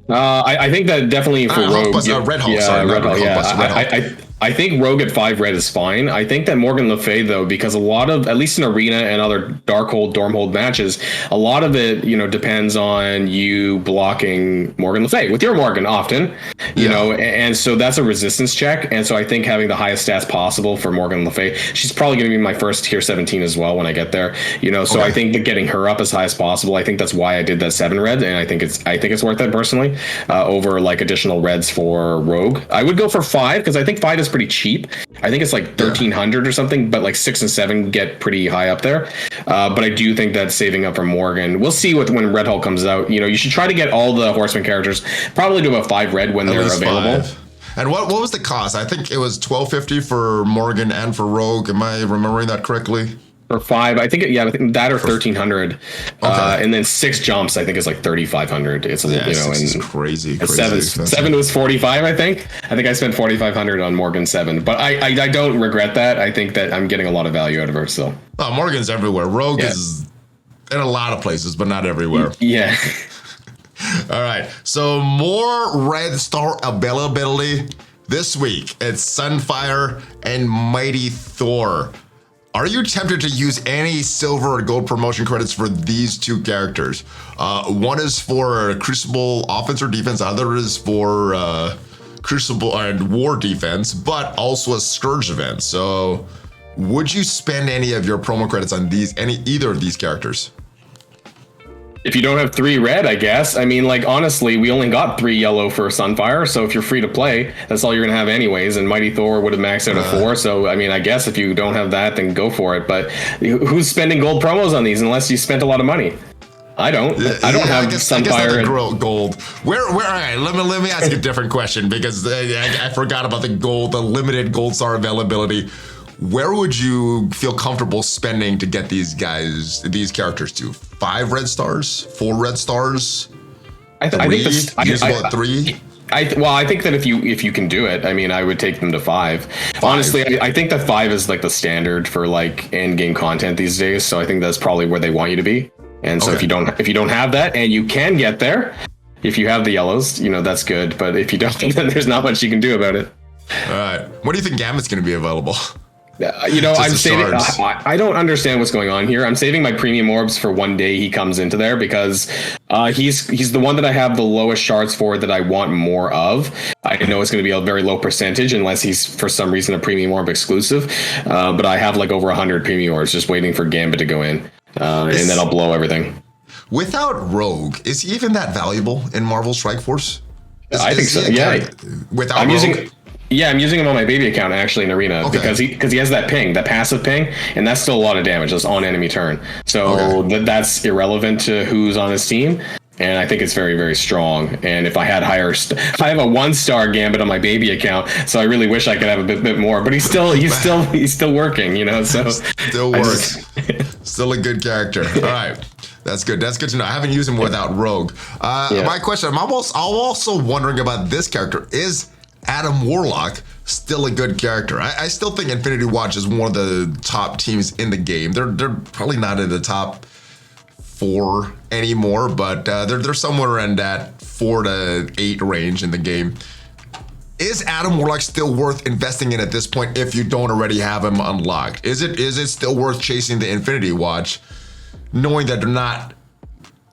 I think that definitly for Rogue. Red Hulk, sorry, Red Hulk, Hulkbuster, Red Hulk. I think Rogue at 5 red is fine. I think that Morgan Le Fay, though, because a lot of, at least in Arena and other Darkhold, Dormhold matches, a lot of it, depends on you blocking Morgan Le Fay with your Morgan often, you know, and so that's a resistance check. And so I think having the highest stats possible for Morgan Le Fay, she's probably going to be my first tier 17 as well when I get there, so I think that getting her up as high as possible, I think that's why I did that 7 red. And I think it's worth it personally, over like additional reds for Rogue. I would go for 5 because I think 5 is pretty cheap. I think it's like 1,300 or something, but like 6 and 7 get pretty high up there. But I do think that saving up for Morgan, we'll see when Red Hulk comes out. You should try to get all the Horseman characters probably to a 5 red when they're available. 5. And what was the cost? I think it was $12.50 for Morgan and for Rogue. Am I remembering that correctly? For 5, I think that or 1,300, and then 6 jumps. I think is like 3,500. It's it's crazy. 7 was 45. I think I spent 4,500 on Morgan 7, but I don't regret that. I think that I'm getting a lot of value out of her still. Oh, Morgan's everywhere. Rogue is in a lot of places, but not everywhere. Yeah. All right. So more red star availability this week. It's Sunfire and Mighty Thor. Are you tempted to use any silver or gold promotion credits for these 2 characters? One is for Crucible offense or defense, the other is for Crucible and War defense, but also a Scourge event. So would you spend any of your promo credits on either of these characters? If you don't have 3 red, I guess. I mean, like, honestly, we only got 3 yellow for Sunfire, so if you're free to play, that's all you're going to have anyways, and Mighty Thor would have maxed out at 4, so, I mean, I guess if you don't have that, then go for it, but who's spending gold promos on these unless you spent a lot of money? I don't have Sunfire. Gold. Where? All right, let me ask you a different question, because I forgot about the limited gold star availability. Where would you feel comfortable spending to get these characters to? 5 red stars? 4 red stars? I think usable at 3? I think that if you can do it, I mean, I would take them to 5. Honestly, I think that 5 is like the standard for like end game content these days. So I think that's probably where they want you to be. And so if you don't have that, and you can get there, if you have the yellows, that's good. But if you don't, then there's not much you can do about it. All right. When do you think Gambit's going to be available? I'm saving. I don't understand what's going on here. I'm saving my premium orbs for one day he comes into there because he's the one that I have the lowest shards for that I want more of. I know it's going to be a very low percentage unless he's for some reason a premium orb exclusive. But I have like over 100 premium orbs just waiting for Gambit to go in, and then I'll blow everything. Without Rogue, is he even that valuable in Marvel Strike Force? I think so. Yeah. Without Rogue. I'm using him on my baby account actually in Arena because he has that passive ping, and that's still a lot of damage. That's on enemy turn. So that's irrelevant to who's on his team, and I think it's very, very strong. And if I had I have a 1-star Gambit on my baby account, so I really wish I could have a bit more. But he's still working, So still works. Still a good character. All right. That's good. That's good to know. I haven't used him without Rogue. My question, I'm also wondering about this character. Is Adam Warlock still a good character? I still think Infinity Watch is one of the top teams in the game. They're probably not in the top 4 anymore, but they're somewhere in that 4 to 8 range in the game. Is Adam Warlock still worth investing in at this point if you don't already have him unlocked? Is it still worth chasing the Infinity Watch knowing that they're not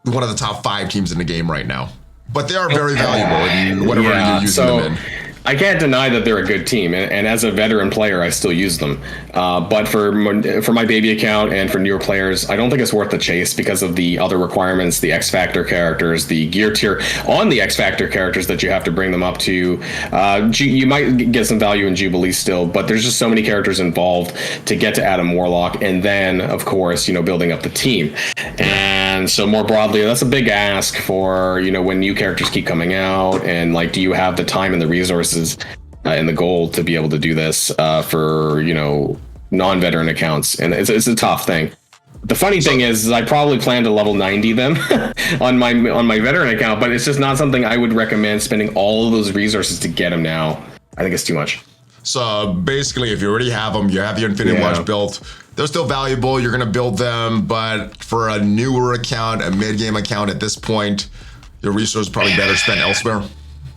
one of the top 5 teams in the game right now. But they are very valuable in whatever you're using them in. I can't deny that they're a good team, and as a veteran player, I still use them. But for my baby account and for newer players, I don't think it's worth the chase because of the other requirements, the X Factor characters, the gear tier on the X Factor characters that you have to bring them up to. You might get some value in Jubilee still, but there's just so many characters involved to get to Adam Warlock, and then, of course, building up the team. And so more broadly, that's a big ask for, when new characters keep coming out, and do you have the time and the resources and the goal to be able to do this for non-veteran accounts, and it's a tough thing. The funny thing is I probably plan to level 90 them on my veteran account, but it's just not something I would recommend spending all of those resources to get them now. I think it's too much. So basically, if you already have them, you have the Infinity Watch built, they're still valuable, you're going to build them, but for a newer account, a mid-game account at this point, your resources are probably better spent elsewhere.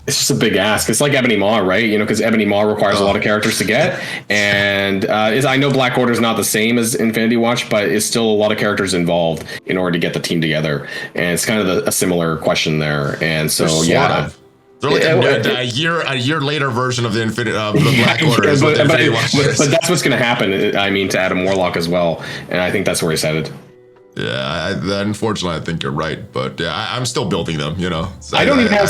It's just a big ask. It's like Ebony Maw, right? Because Ebony Maw requires a lot of characters to get. And I know Black Order is not the same as Infinity Watch, but it's still a lot of characters involved in order to get the team together. And it's kind of a similar question there. And so, They're like a year later version of the Black Order. But that's what's going to happen, to Adam Warlock as well. And I think that's where he's headed. Yeah, unfortunately, I think you're right, but I'm still building them. So I don't even have.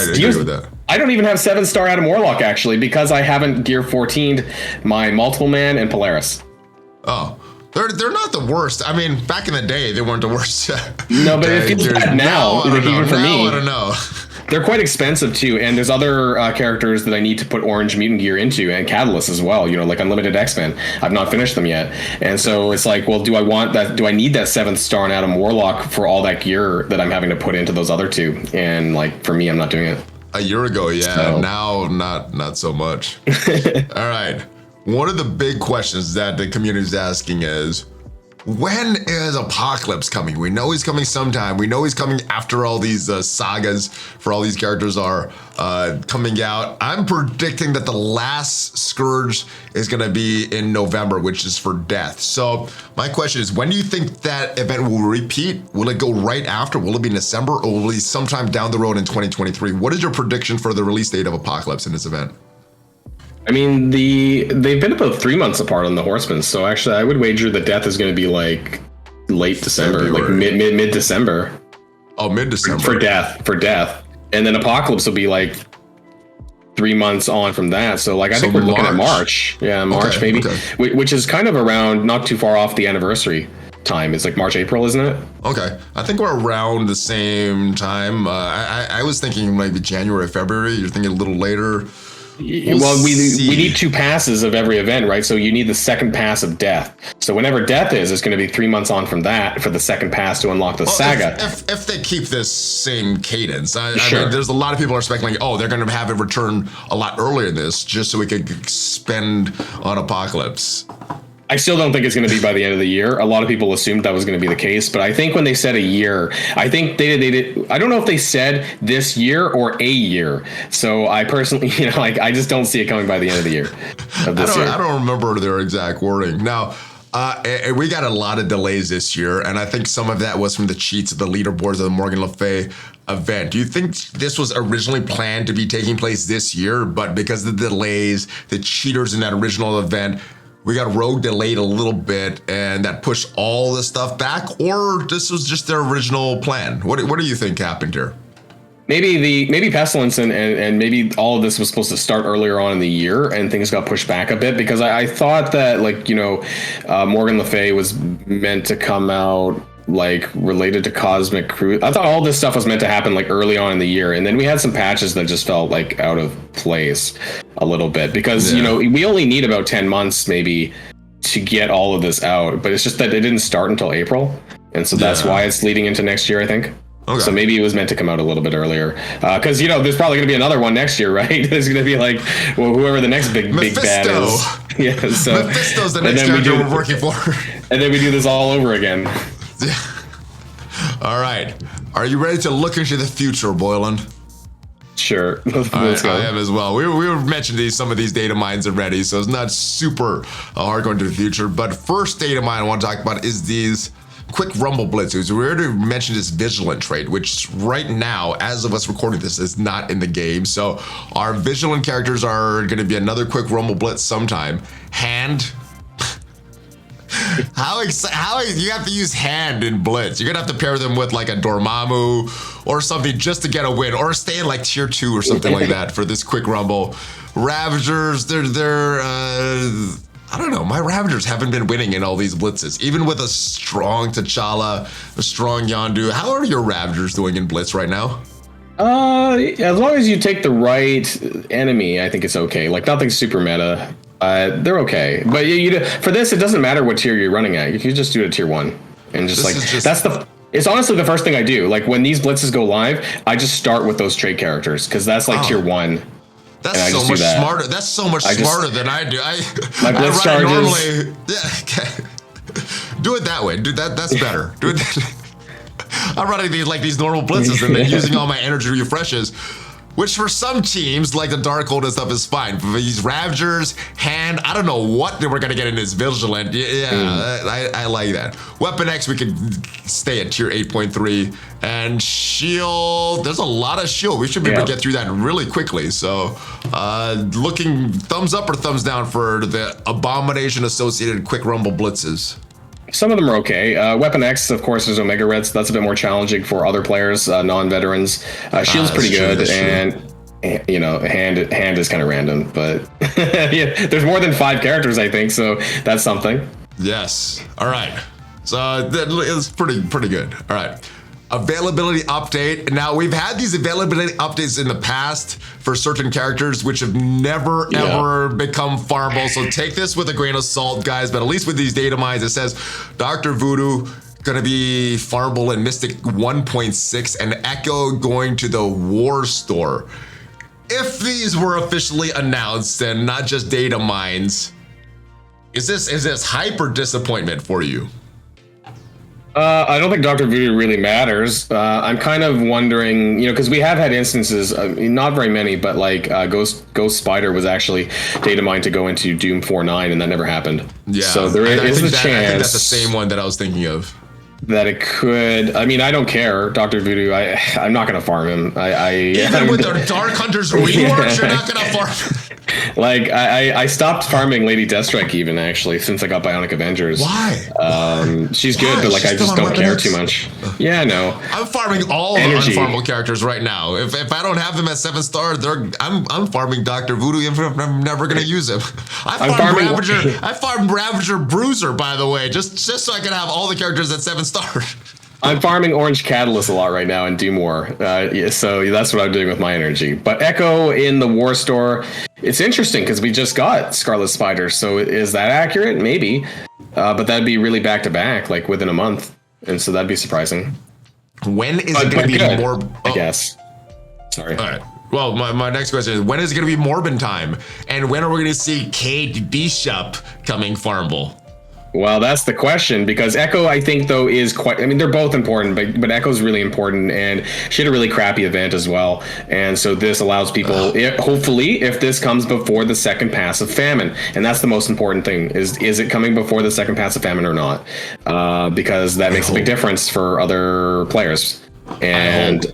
I don't even have 7-star Adam Warlock actually because I haven't gear 14'd my Multiple Man and Polaris. Oh, they're not the worst. I mean, back in the day, they weren't the worst. No, but it feels bad now. Even for me, I don't know. They're quite expensive too, and there's other characters that I need to put Orange Mutant gear into, and Catalyst as well. Like Unlimited X-Men. I've not finished them yet, and so it's like, well, do I want that? Do I need that 7th star on Adam Warlock for all that gear that I'm having to put into those other two? And for me, I'm not doing it. A year ago, yeah. So. Now, not so much. All right. One of the big questions that the community is asking is, when is Apocalypse coming? We know he's coming sometime. We know he's coming after all these sagas for all these characters are coming out. I'm predicting that the last Scourge is going to be in November, which is for Death. So my question is, when do you think that event will repeat? Will it go right after? Will it be in December, or will it be sometime down the road in 2023? What is your prediction for the release date of Apocalypse in this event? I mean, they've been about 3 months apart on the Horsemen, so actually I would wager that Death is going to be late December, February. mid December. Oh, mid-December. For Death. And then Apocalypse will be 3 months on from that. So I think we're looking at March. Yeah, March maybe. Okay. Which is kind of around not too far off the anniversary time. It's March, April, isn't it? Okay. I think we're around the we was thinking maybe January, February. You're thinking a little later. We need 2 passes of every event, right? So you need the second pass of Death. So whenever Death is, it's going to be 3 months on from that for the second pass to unlock the saga. If they keep this same cadence, I sure. mean, there's a lot of people are speculating, they're going to have it return a lot earlier than this just so we could spend on Apocalypse. I still don't think it's going to be by the end of the year. A lot of people assumed that was going to be the case, but I think when they said a year, I think they did. I don't know if they said this year or a year. So I personally, I just don't see it coming by the end of the year. I don't remember their exact wording. Now, we got a lot of delays this year, and I think some of that was from the cheats of the leaderboards of the Morgan Le Fay event. Do you think this was originally planned to be taking place this year, but because of the delays, the cheaters in that original event, we got Rogue delayed a little bit, and that pushed all the stuff back? Or this was just their original plan? What do you think happened here? Maybe Pestilence and maybe all of this was supposed to start earlier on in the year, and things got pushed back a bit, because I thought that Morgan Le Fay was meant to come out related to Cosmic Cruise. I thought all this stuff was meant to happen early on in the year, and then we had some patches that just felt out of place a little bit, because we only need about 10 months maybe to get all of this out, but it's just that it didn't start until April, and so that's why it's leading into next year, I think. Okay. So maybe it was meant to come out a little bit earlier, because there's probably going to be another one next year, right? There's going to be whoever the next big bad is. Yeah, so Mephisto's the next character we're working for, and then we do this all over again. All right. Are you ready to look into the future, Boilon? Sure. Let's go. I am as well. We mentioned some of these data mines already, so it's not super hard going to the future. But first data mine I want to talk about is these quick rumble blitzes. We already mentioned this vigilant trait, which right now, as of us recording this, is not in the game. So our vigilant characters are going to be another quick rumble blitz sometime. Hand. How you have to use hand in blitz? You're gonna have to pair them with like a Dormammu or something just to get a win, or stay in like tier 2 or something like that for this quick rumble. Ravagers, they're I don't know. My Ravagers haven't been winning in all these blitzes, even with a strong T'Challa, a strong Yondu. How are your Ravagers doing in blitz right now? As long as you take the right enemy, I think it's okay. Like nothing's super meta. They're okay, but for this, it doesn't matter what tier you're running at. You can just do it at tier 1, and it's honestly the first thing I do. Like when these blitzes go live, I just start with those trait characters because that's like tier 1. That's so much smarter. That's so much smarter than I do. My blitz charges. Normally, do it that way. Dude, that's better. Do it. I'm running these normal blitzes and then using all my energy refreshes. Which for some teams, like the Darkhold and stuff, is fine. For these Ravagers, hand, I don't know what they were going to get in this Vigilant. I like that. Weapon X, we could stay at tier 8.3. And Shield, there's a lot of Shield. We should be able to get through that really quickly. So looking thumbs up or thumbs down for the Abomination associated quick rumble blitzes. Some of them are okay. Weapon X, of course, is Omega Reds. That's a bit more challenging for other players, non-veterans. Shield's pretty good, and you know, hand is kind of random. But yeah, there's more than 5 characters, I think, so that's something. Yes. All right. So it's pretty good. All right. Availability update. Now, we've had these availability updates in the past for certain characters which have never ever become farmable. So take this with a grain of salt, guys. But at least with these Datamines, it says Dr. Voodoo gonna be farmable in Mystic 1.6 and Echo going to the War Store. If these were officially announced and not just Datamines, is this hype or disappointment for you? I don't think Dr. Voodoo really matters. I'm kind of wondering, you know, because we have had instances, not very many, but like Ghost Spider was actually data mined to go into Doom 4.9, and that never happened. Yeah. So there is the chance. I think that's the same one that I was thinking of. That it could. I mean, I don't care, Dr. Voodoo. I'm not gonna farm him. Even with the Dark Hunter's reworks, you're not gonna farm. Like I stopped farming Lady Deathstrike even actually since I got Bionic Avengers. Why? She's good, but like I just don't care too much. Yeah, no. I'm farming all the unfarmable characters right now. If I don't have them at 7-star, I'm farming Dr. Voodoo even if I'm never gonna use him. I farmed Ravager Bruiser, by the way, just so I can have all the characters at 7-star. I'm farming Orange Catalyst a lot right now and Doom War, so that's what I'm doing with my energy. But Echo in the War Store, it's interesting because we just got Scarlet Spider, so is that accurate? Maybe, but that'd be really back to back, like within a month, and so that'd be surprising. When is it going to be more? I guess. Sorry. All right. Well, my next question is, when is it going to be Morbin time, and when are we going to see Kate Bishop coming farmable? Well, that's the question, because Echo, I think, though, is quite... I mean, they're both important, but Echo's really important, and she had a really crappy event as well. And so this allows people, hopefully, if this comes before the second pass of Famine, and that's the most important thing, is it coming before the second pass of Famine or not? Because that makes a big difference for other players. And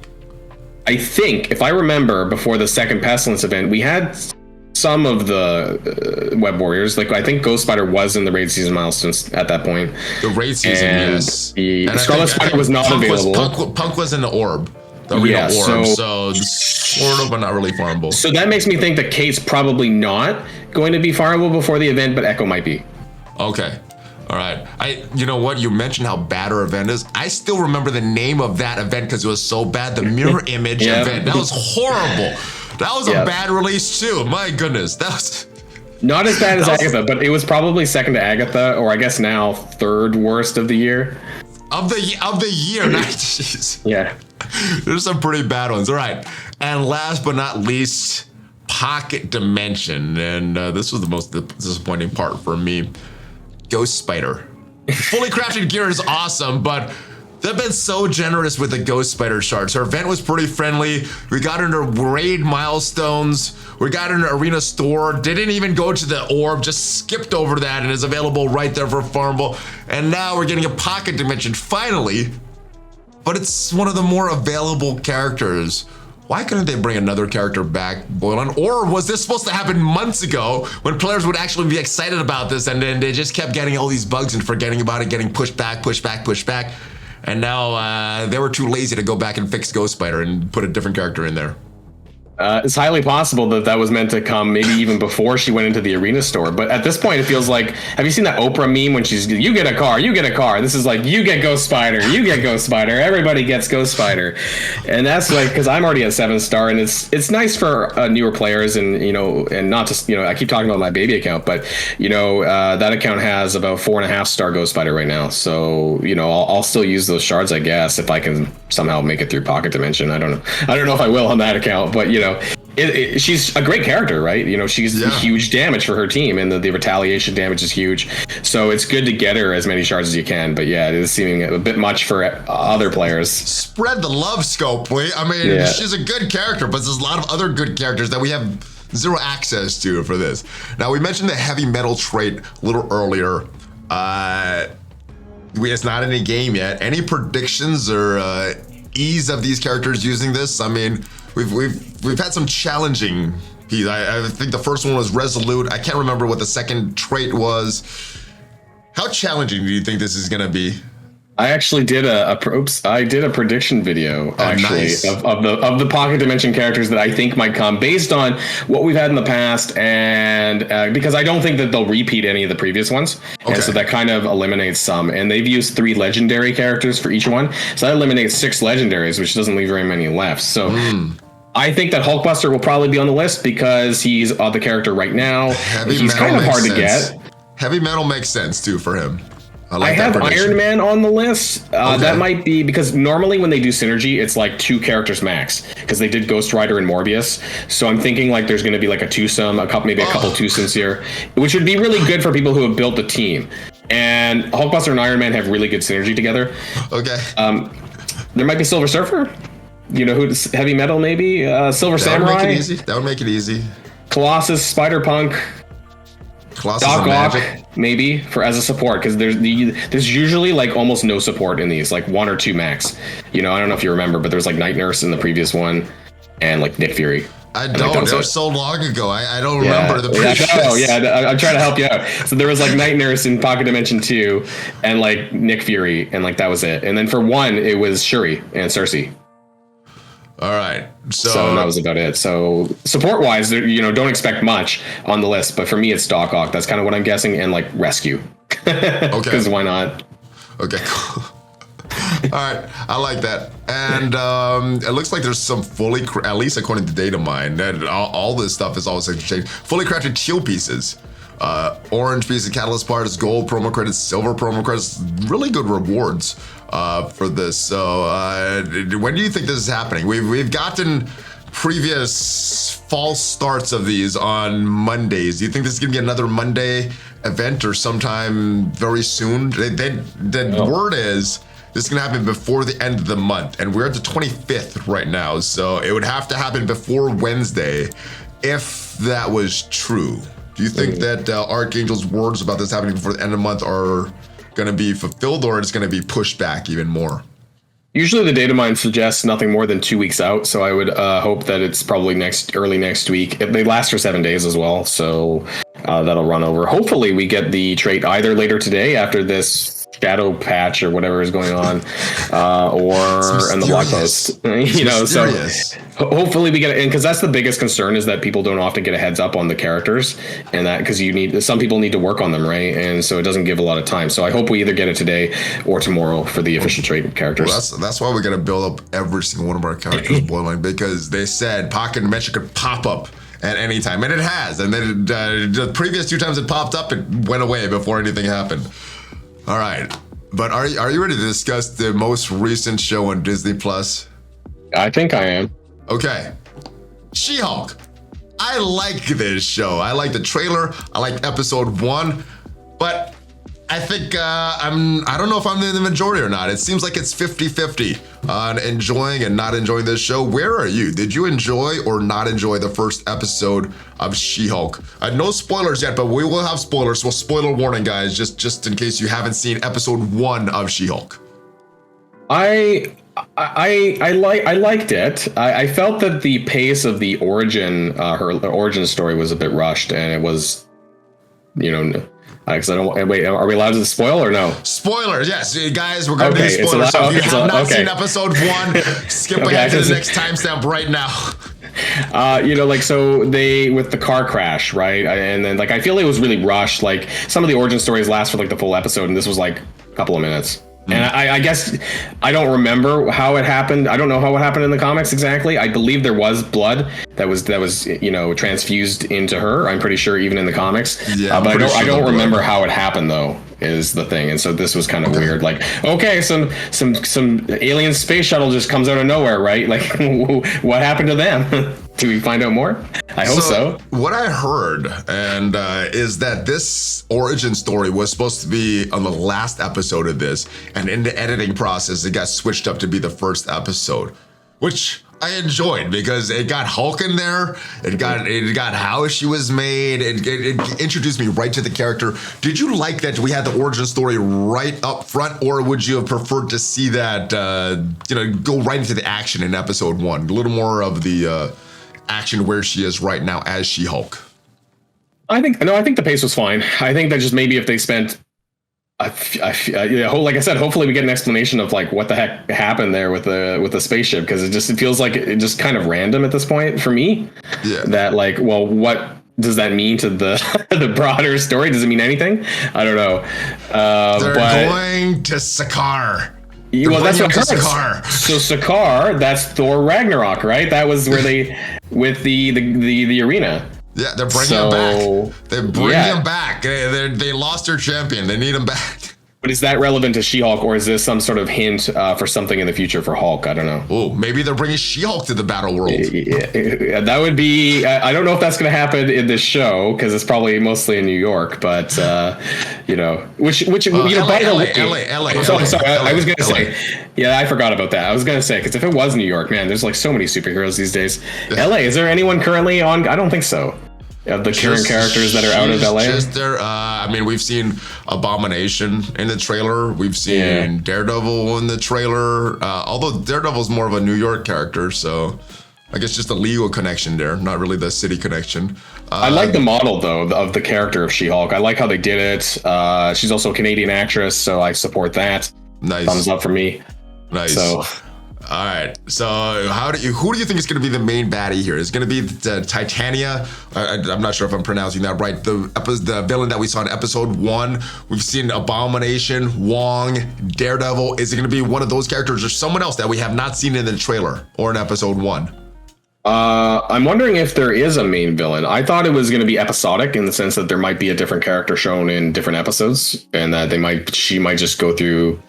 I think, if I remember, before the second Pestilence event, we had... some of the Web Warriors, like I think Ghost Spider was in the raid season milestones at that point. The raid season, yes. The Scarlet Spider was not available. Punk was in the orb. The arena orb, so sort of, but not really farmable. So that makes me think that Kate's probably not going to be farmable before the event, but Echo might be. Okay. All right. You know what? You mentioned how bad her event is. I still remember the name of that event because it was so bad. The mirror image event. That was horrible. That was a bad release too. My goodness, that was not as bad as Agatha, but it was probably second to Agatha, or I guess now third worst of the year. Of the year, jeez. Yeah, there's some pretty bad ones. All right, and last but not least, Pocket Dimension, and this was the most disappointing part for me. Ghost Spider, fully crafted gear is awesome, but They've been so generous with the Ghost Spider shards. Her event was pretty friendly. We got her into raid milestones. We got her in an arena store. Didn't even go to the orb, just skipped over that and is available right there for Farmable. And now we're getting a pocket dimension finally, but it's one of the more available characters. Why couldn't they bring another character back, Boilon? Or was this supposed to happen months ago when players would actually be excited about this and then they just kept getting all these bugs and forgetting about it, getting pushed back, pushed back, pushed back. And now they were too lazy to go back and fix Ghost Spider and put a different character in there. It's highly possible that that was meant to come maybe even before she went into the arena store. But at this point, it feels like, have you seen that Oprah meme when she's, you get a car, you get a car. This is like, you get Ghost Spider, you get Ghost Spider, everybody gets Ghost Spider. And that's like, because I'm already at 7-star, and it's nice for newer players, and, you know, and not just, you know, I keep talking about my baby account, but, you know, that account has about 4.5-star Ghost Spider right now. So, you know, I'll still use those shards, I guess, if I can somehow make it through Pocket Dimension. I don't know if I will on that account, but, you know, she's a great character, right? You know, she's huge damage for her team, and the retaliation damage is huge. So it's good to get her as many shards as you can. But yeah, it is seeming a bit much for other players. Spread the love, Scope. I mean, she's a good character, but there's a lot of other good characters that we have zero access to for this. Now, we mentioned the heavy metal trait a little earlier. It's not in a game yet. Any predictions or ease of these characters using this? I mean, we've had some challenging pieces. I think the first one was Resolute. I can't remember what the second trait was. How challenging do you think this is going to be? I actually did a prediction video of the Pocket Dimension characters that I think might come based on what we've had in the past, and because I don't think that they'll repeat any of the previous ones, and so that kind of eliminates some. And they've used 3 legendary characters for each one, so that eliminates 6 legendaries, which doesn't leave very many left. So I think that Hulkbuster will probably be on the list because he's the character right now. He's kind of hard to get. Heavy metal makes sense too for him. I have Iron Man on the list. That might be because normally when they do synergy, it's like 2 characters max, because they did Ghost Rider and Morbius. So I'm thinking like there's going to be like a twosome, maybe a couple twosomes here, which would be really good for people who have built the team. And Hulkbuster and Iron Man have really good synergy together. Okay. There might be Silver Surfer. You know who? Heavy metal maybe. Silver Samurai. Would make it easy. That would make it easy. Colossus, Spider-Punk. Doc Ock, maybe for as a support, because there's usually like almost no support in these, like 1 or 2 max. You know, I don't know if you remember, but there was like Night Nurse in the previous one, and like Nick Fury. I don't. That was so long ago. I don't remember the previous. I'm trying to help you out. So there was like Night Nurse in Pocket Dimension 2, and like Nick Fury, and like that was it. And then for 1, it was Shuri and Cersei. All right. So that was about it. So support wise, you know, don't expect much on the list. But for me, it's Doc Ock. That's kind of what I'm guessing. And like Rescue. Because why not? Okay, cool. All right. I like that. And it looks like there's some fully, at least according to Datamines, and all this stuff is always changed. Fully crafted shield pieces. Orange pieces, catalyst parts, gold promo credits, silver promo credits. Really good rewards for this. So when do you think this is happening? We've gotten previous false starts of these on Mondays. Do you think this is gonna be another Monday event or sometime very soon? The word is this is gonna happen before the end of the month, and we're at the 25th right now. So it would have to happen before Wednesday if that was true. Do you think that Archangel's words about this happening before the end of the month are going to be fulfilled, or it's going to be pushed back even more? Usually the Datamines suggests nothing more than 2 weeks out, so I would hope that it's probably early next week. They last for 7 days as well, so that'll run over. Hopefully we get the trait either later today after this shadow patch or whatever is going on, or in the blog post. You know, so hopefully we get it in, because that's the biggest concern, is that people don't often get a heads up on the characters, and that because some people need to work on them, right? And so it doesn't give a lot of time. So I hope we either get it today or tomorrow for the official trait characters. Well, that's why we got to build up every single one of our characters, Boilon, because they said Pocket Dimension could pop up at any time, and it has. And then the previous 2 times it popped up, it went away before anything happened. All right, but are you ready to discuss the most recent show on Disney Plus? I think I am. Okay, She-Hulk. I like this show. I like the trailer. I like episode 1, but I think I don't know if I'm in the majority or not. It seems like it's 50-50 on enjoying and not enjoying this show. Where are you? Did you enjoy or not enjoy the first episode of She-Hulk? No spoilers yet, but we will have spoilers. So spoiler warning, guys, just in case you haven't seen episode 1 of She-Hulk. I liked it. I felt that the pace of the origin, her origin story, was a bit rushed, and it was, because I don't wait. Are we allowed to spoil or no? Spoilers, yes, guys. We're going to do spoilers. So if you have not seen episode 1, skip ahead to the next timestamp right now. So they with the car crash, right? And then I feel it was really rushed. Like some of the origin stories last for the full episode, and this was a couple of minutes. And I guess I don't remember how it happened. I don't know how it happened in the comics exactly. I believe there was blood that was transfused into her. I'm pretty sure even in the comics. Yeah, but I don't remember how it happened though. Is the thing, and so this was kind of weird. Some alien space shuttle just comes out of nowhere, right? What happened to them? Do we find out more? I hope so. What I heard is that this origin story was supposed to be on the last episode of this, and in the editing process, it got switched up to be the first episode, which I enjoyed because it got Hulk in there. It got how she was made. It introduced me right to the character. Did you like that we had the origin story right up front, or would you have preferred to see that go right into the action in episode 1? A little more of the action where she is right now as She-Hulk. I think the pace was fine. I think that just maybe if they spent like I said, hopefully we get an explanation of what the heck happened there with the spaceship, because it feels like it just kind of random at this point for me. Yeah. That what does that mean to the broader story? Does it mean anything? I don't know. They're going to Sakaar. Well, that's what Sakaar. So Sakaar, that's Thor Ragnarok, right? That was where they with the arena. Yeah, they're bringing him back. They're bringing him back. They lost their champion. They need him back. But is that relevant to She-Hulk, or is this some sort of hint for something in the future for Hulk? I don't know. Oh, maybe they're bringing She-Hulk to the battle world. Yeah, that would be. I don't know if that's going to happen in this show because it's probably mostly in New York. But which by the way, LA. Sorry, I was going to say. Yeah, I forgot about that. I was going to say because if it was New York, man, there's so many superheroes these days. LA, is there anyone currently on? I don't think so. Of the current characters that are out of LA? Just there. We've seen Abomination in the trailer. We've seen Daredevil in the trailer. Although Daredevil's more of a New York character, so I guess just a legal connection there, not really the city connection. I like the model, though, of the character of She-Hulk. I like how they did it. She's also a Canadian actress, so I support that. Nice. Thumbs up for me. Nice. So... All right. So who do you think is going to be the main baddie here? Is it going to be the Titania? I'm not sure if I'm pronouncing that right. The villain that we saw in episode 1. We've seen Abomination, Wong, Daredevil. Is it going to be one of those characters or someone else that we have not seen in the trailer or in episode 1? I'm wondering if there is a main villain. I thought it was going to be episodic in the sense that there might be a different character shown in different episodes, and that she might just go through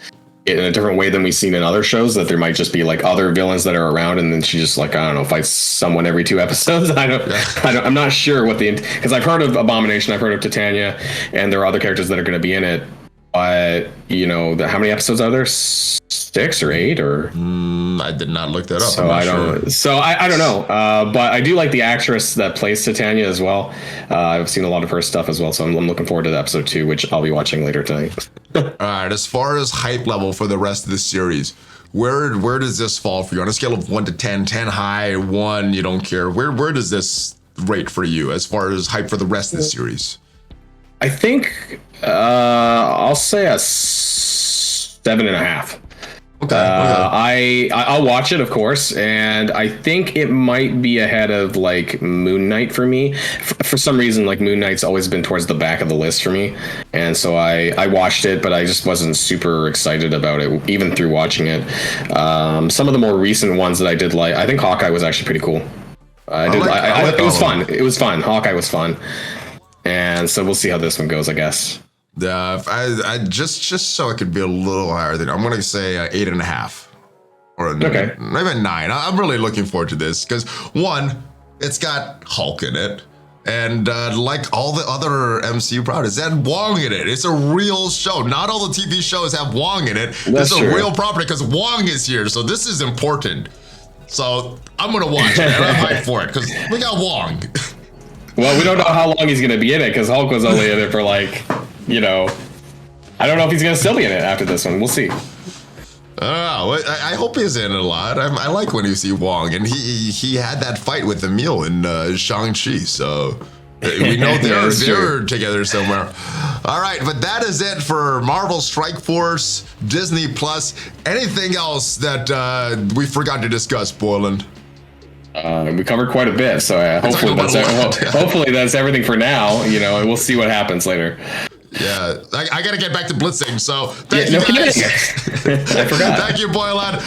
in a different way than we've seen in other shows, that there might just be other villains that are around, and then she just I don't know, fights someone every 2 episodes. I'm not sure what because I've heard of Abomination, I've heard of Titania, and there are other characters that are going to be in it. But how many episodes are there? 6 or 8 or? I did not look that up. So I don't. Sure. So I don't know. But I do like the actress that plays Titania as well. I've seen a lot of her stuff as well, so I'm looking forward to episode 2, which I'll be watching later tonight. All right. As far as hype level for the rest of the series, where does this fall for you on a scale of 1 to 10? 10 high, 1 you don't care. Where does this rate for you as far as hype for the rest of the series? I think I'll say a 7.5. Okay. I'll watch it, of course, and I think it might be ahead of Moon Knight for me. For some reason, Moon Knight's always been towards the back of the list for me, and so I watched it, but I just wasn't super excited about it, even through watching it. Some of the more recent ones that I did I think Hawkeye was actually pretty cool. It was fun. It was fun. Hawkeye was fun. And so we'll see how this one goes, I guess. Yeah, I just so I could be a little higher than I'm going to say 8.5 or maybe a 9. I'm really looking forward to this because 1, it's got Hulk in it. And like all the other MCU properties, it had Wong in it. It's a real show. Not all the TV shows have Wong in it. It's a real property because Wong is here. So this is important. So I'm going to watch it. And I'm hyped for it because we got Wong. Well, we don't know how long he's going to be in it because Hulk was only in it for like, you know, I don't know if he's going to still be in it after this one. We'll see. I hope he's in it a lot. I like when you see Wong, and he had that fight with Emil in Shang-Chi, so we know they're together somewhere. All right, but that is it for Marvel Strike Force, Disney Plus. Anything else that we forgot to discuss, Boilon? We covered quite a bit, so hopefully that's everything for now. You know, and we'll see what happens later. Yeah, I gotta get back to blitzing. So thank you guys. I forgot. Thank you, Boilon.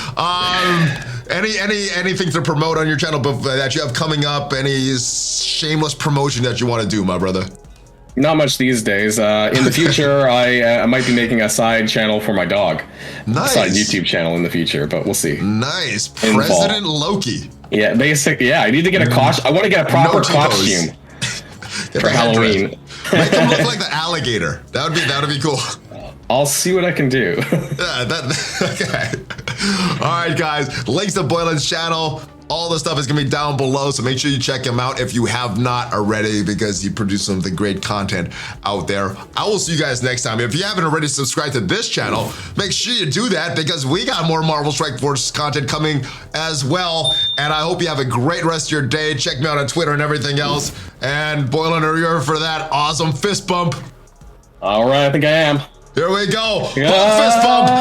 Anything to promote on your channel that you have coming up? Any shameless promotion that you want to do, my brother? Not much these days. In the future, I might be making a side channel for my dog. Nice. A side YouTube channel in the future, but we'll see. Nice. President Loki. Yeah, basically. Yeah, I need to get a costume. I want to get a proper costume for Halloween. Make him look like the alligator. That would be cool. I'll see what I can do. Okay. All right, guys. Links to Boilon's channel. All the stuff is going to be down below, so make sure you check him out if you have not already, because he produced some of the great content out there. I will see you guys next time. If you haven't already subscribed to this channel, make sure you do that, because we got more Marvel Strike Force content coming as well. And I hope you have a great rest of your day. Check me out on Twitter and everything else. And Boilon, are you ready for that awesome fist bump? All right, I think I am. Here we go. Fist bump.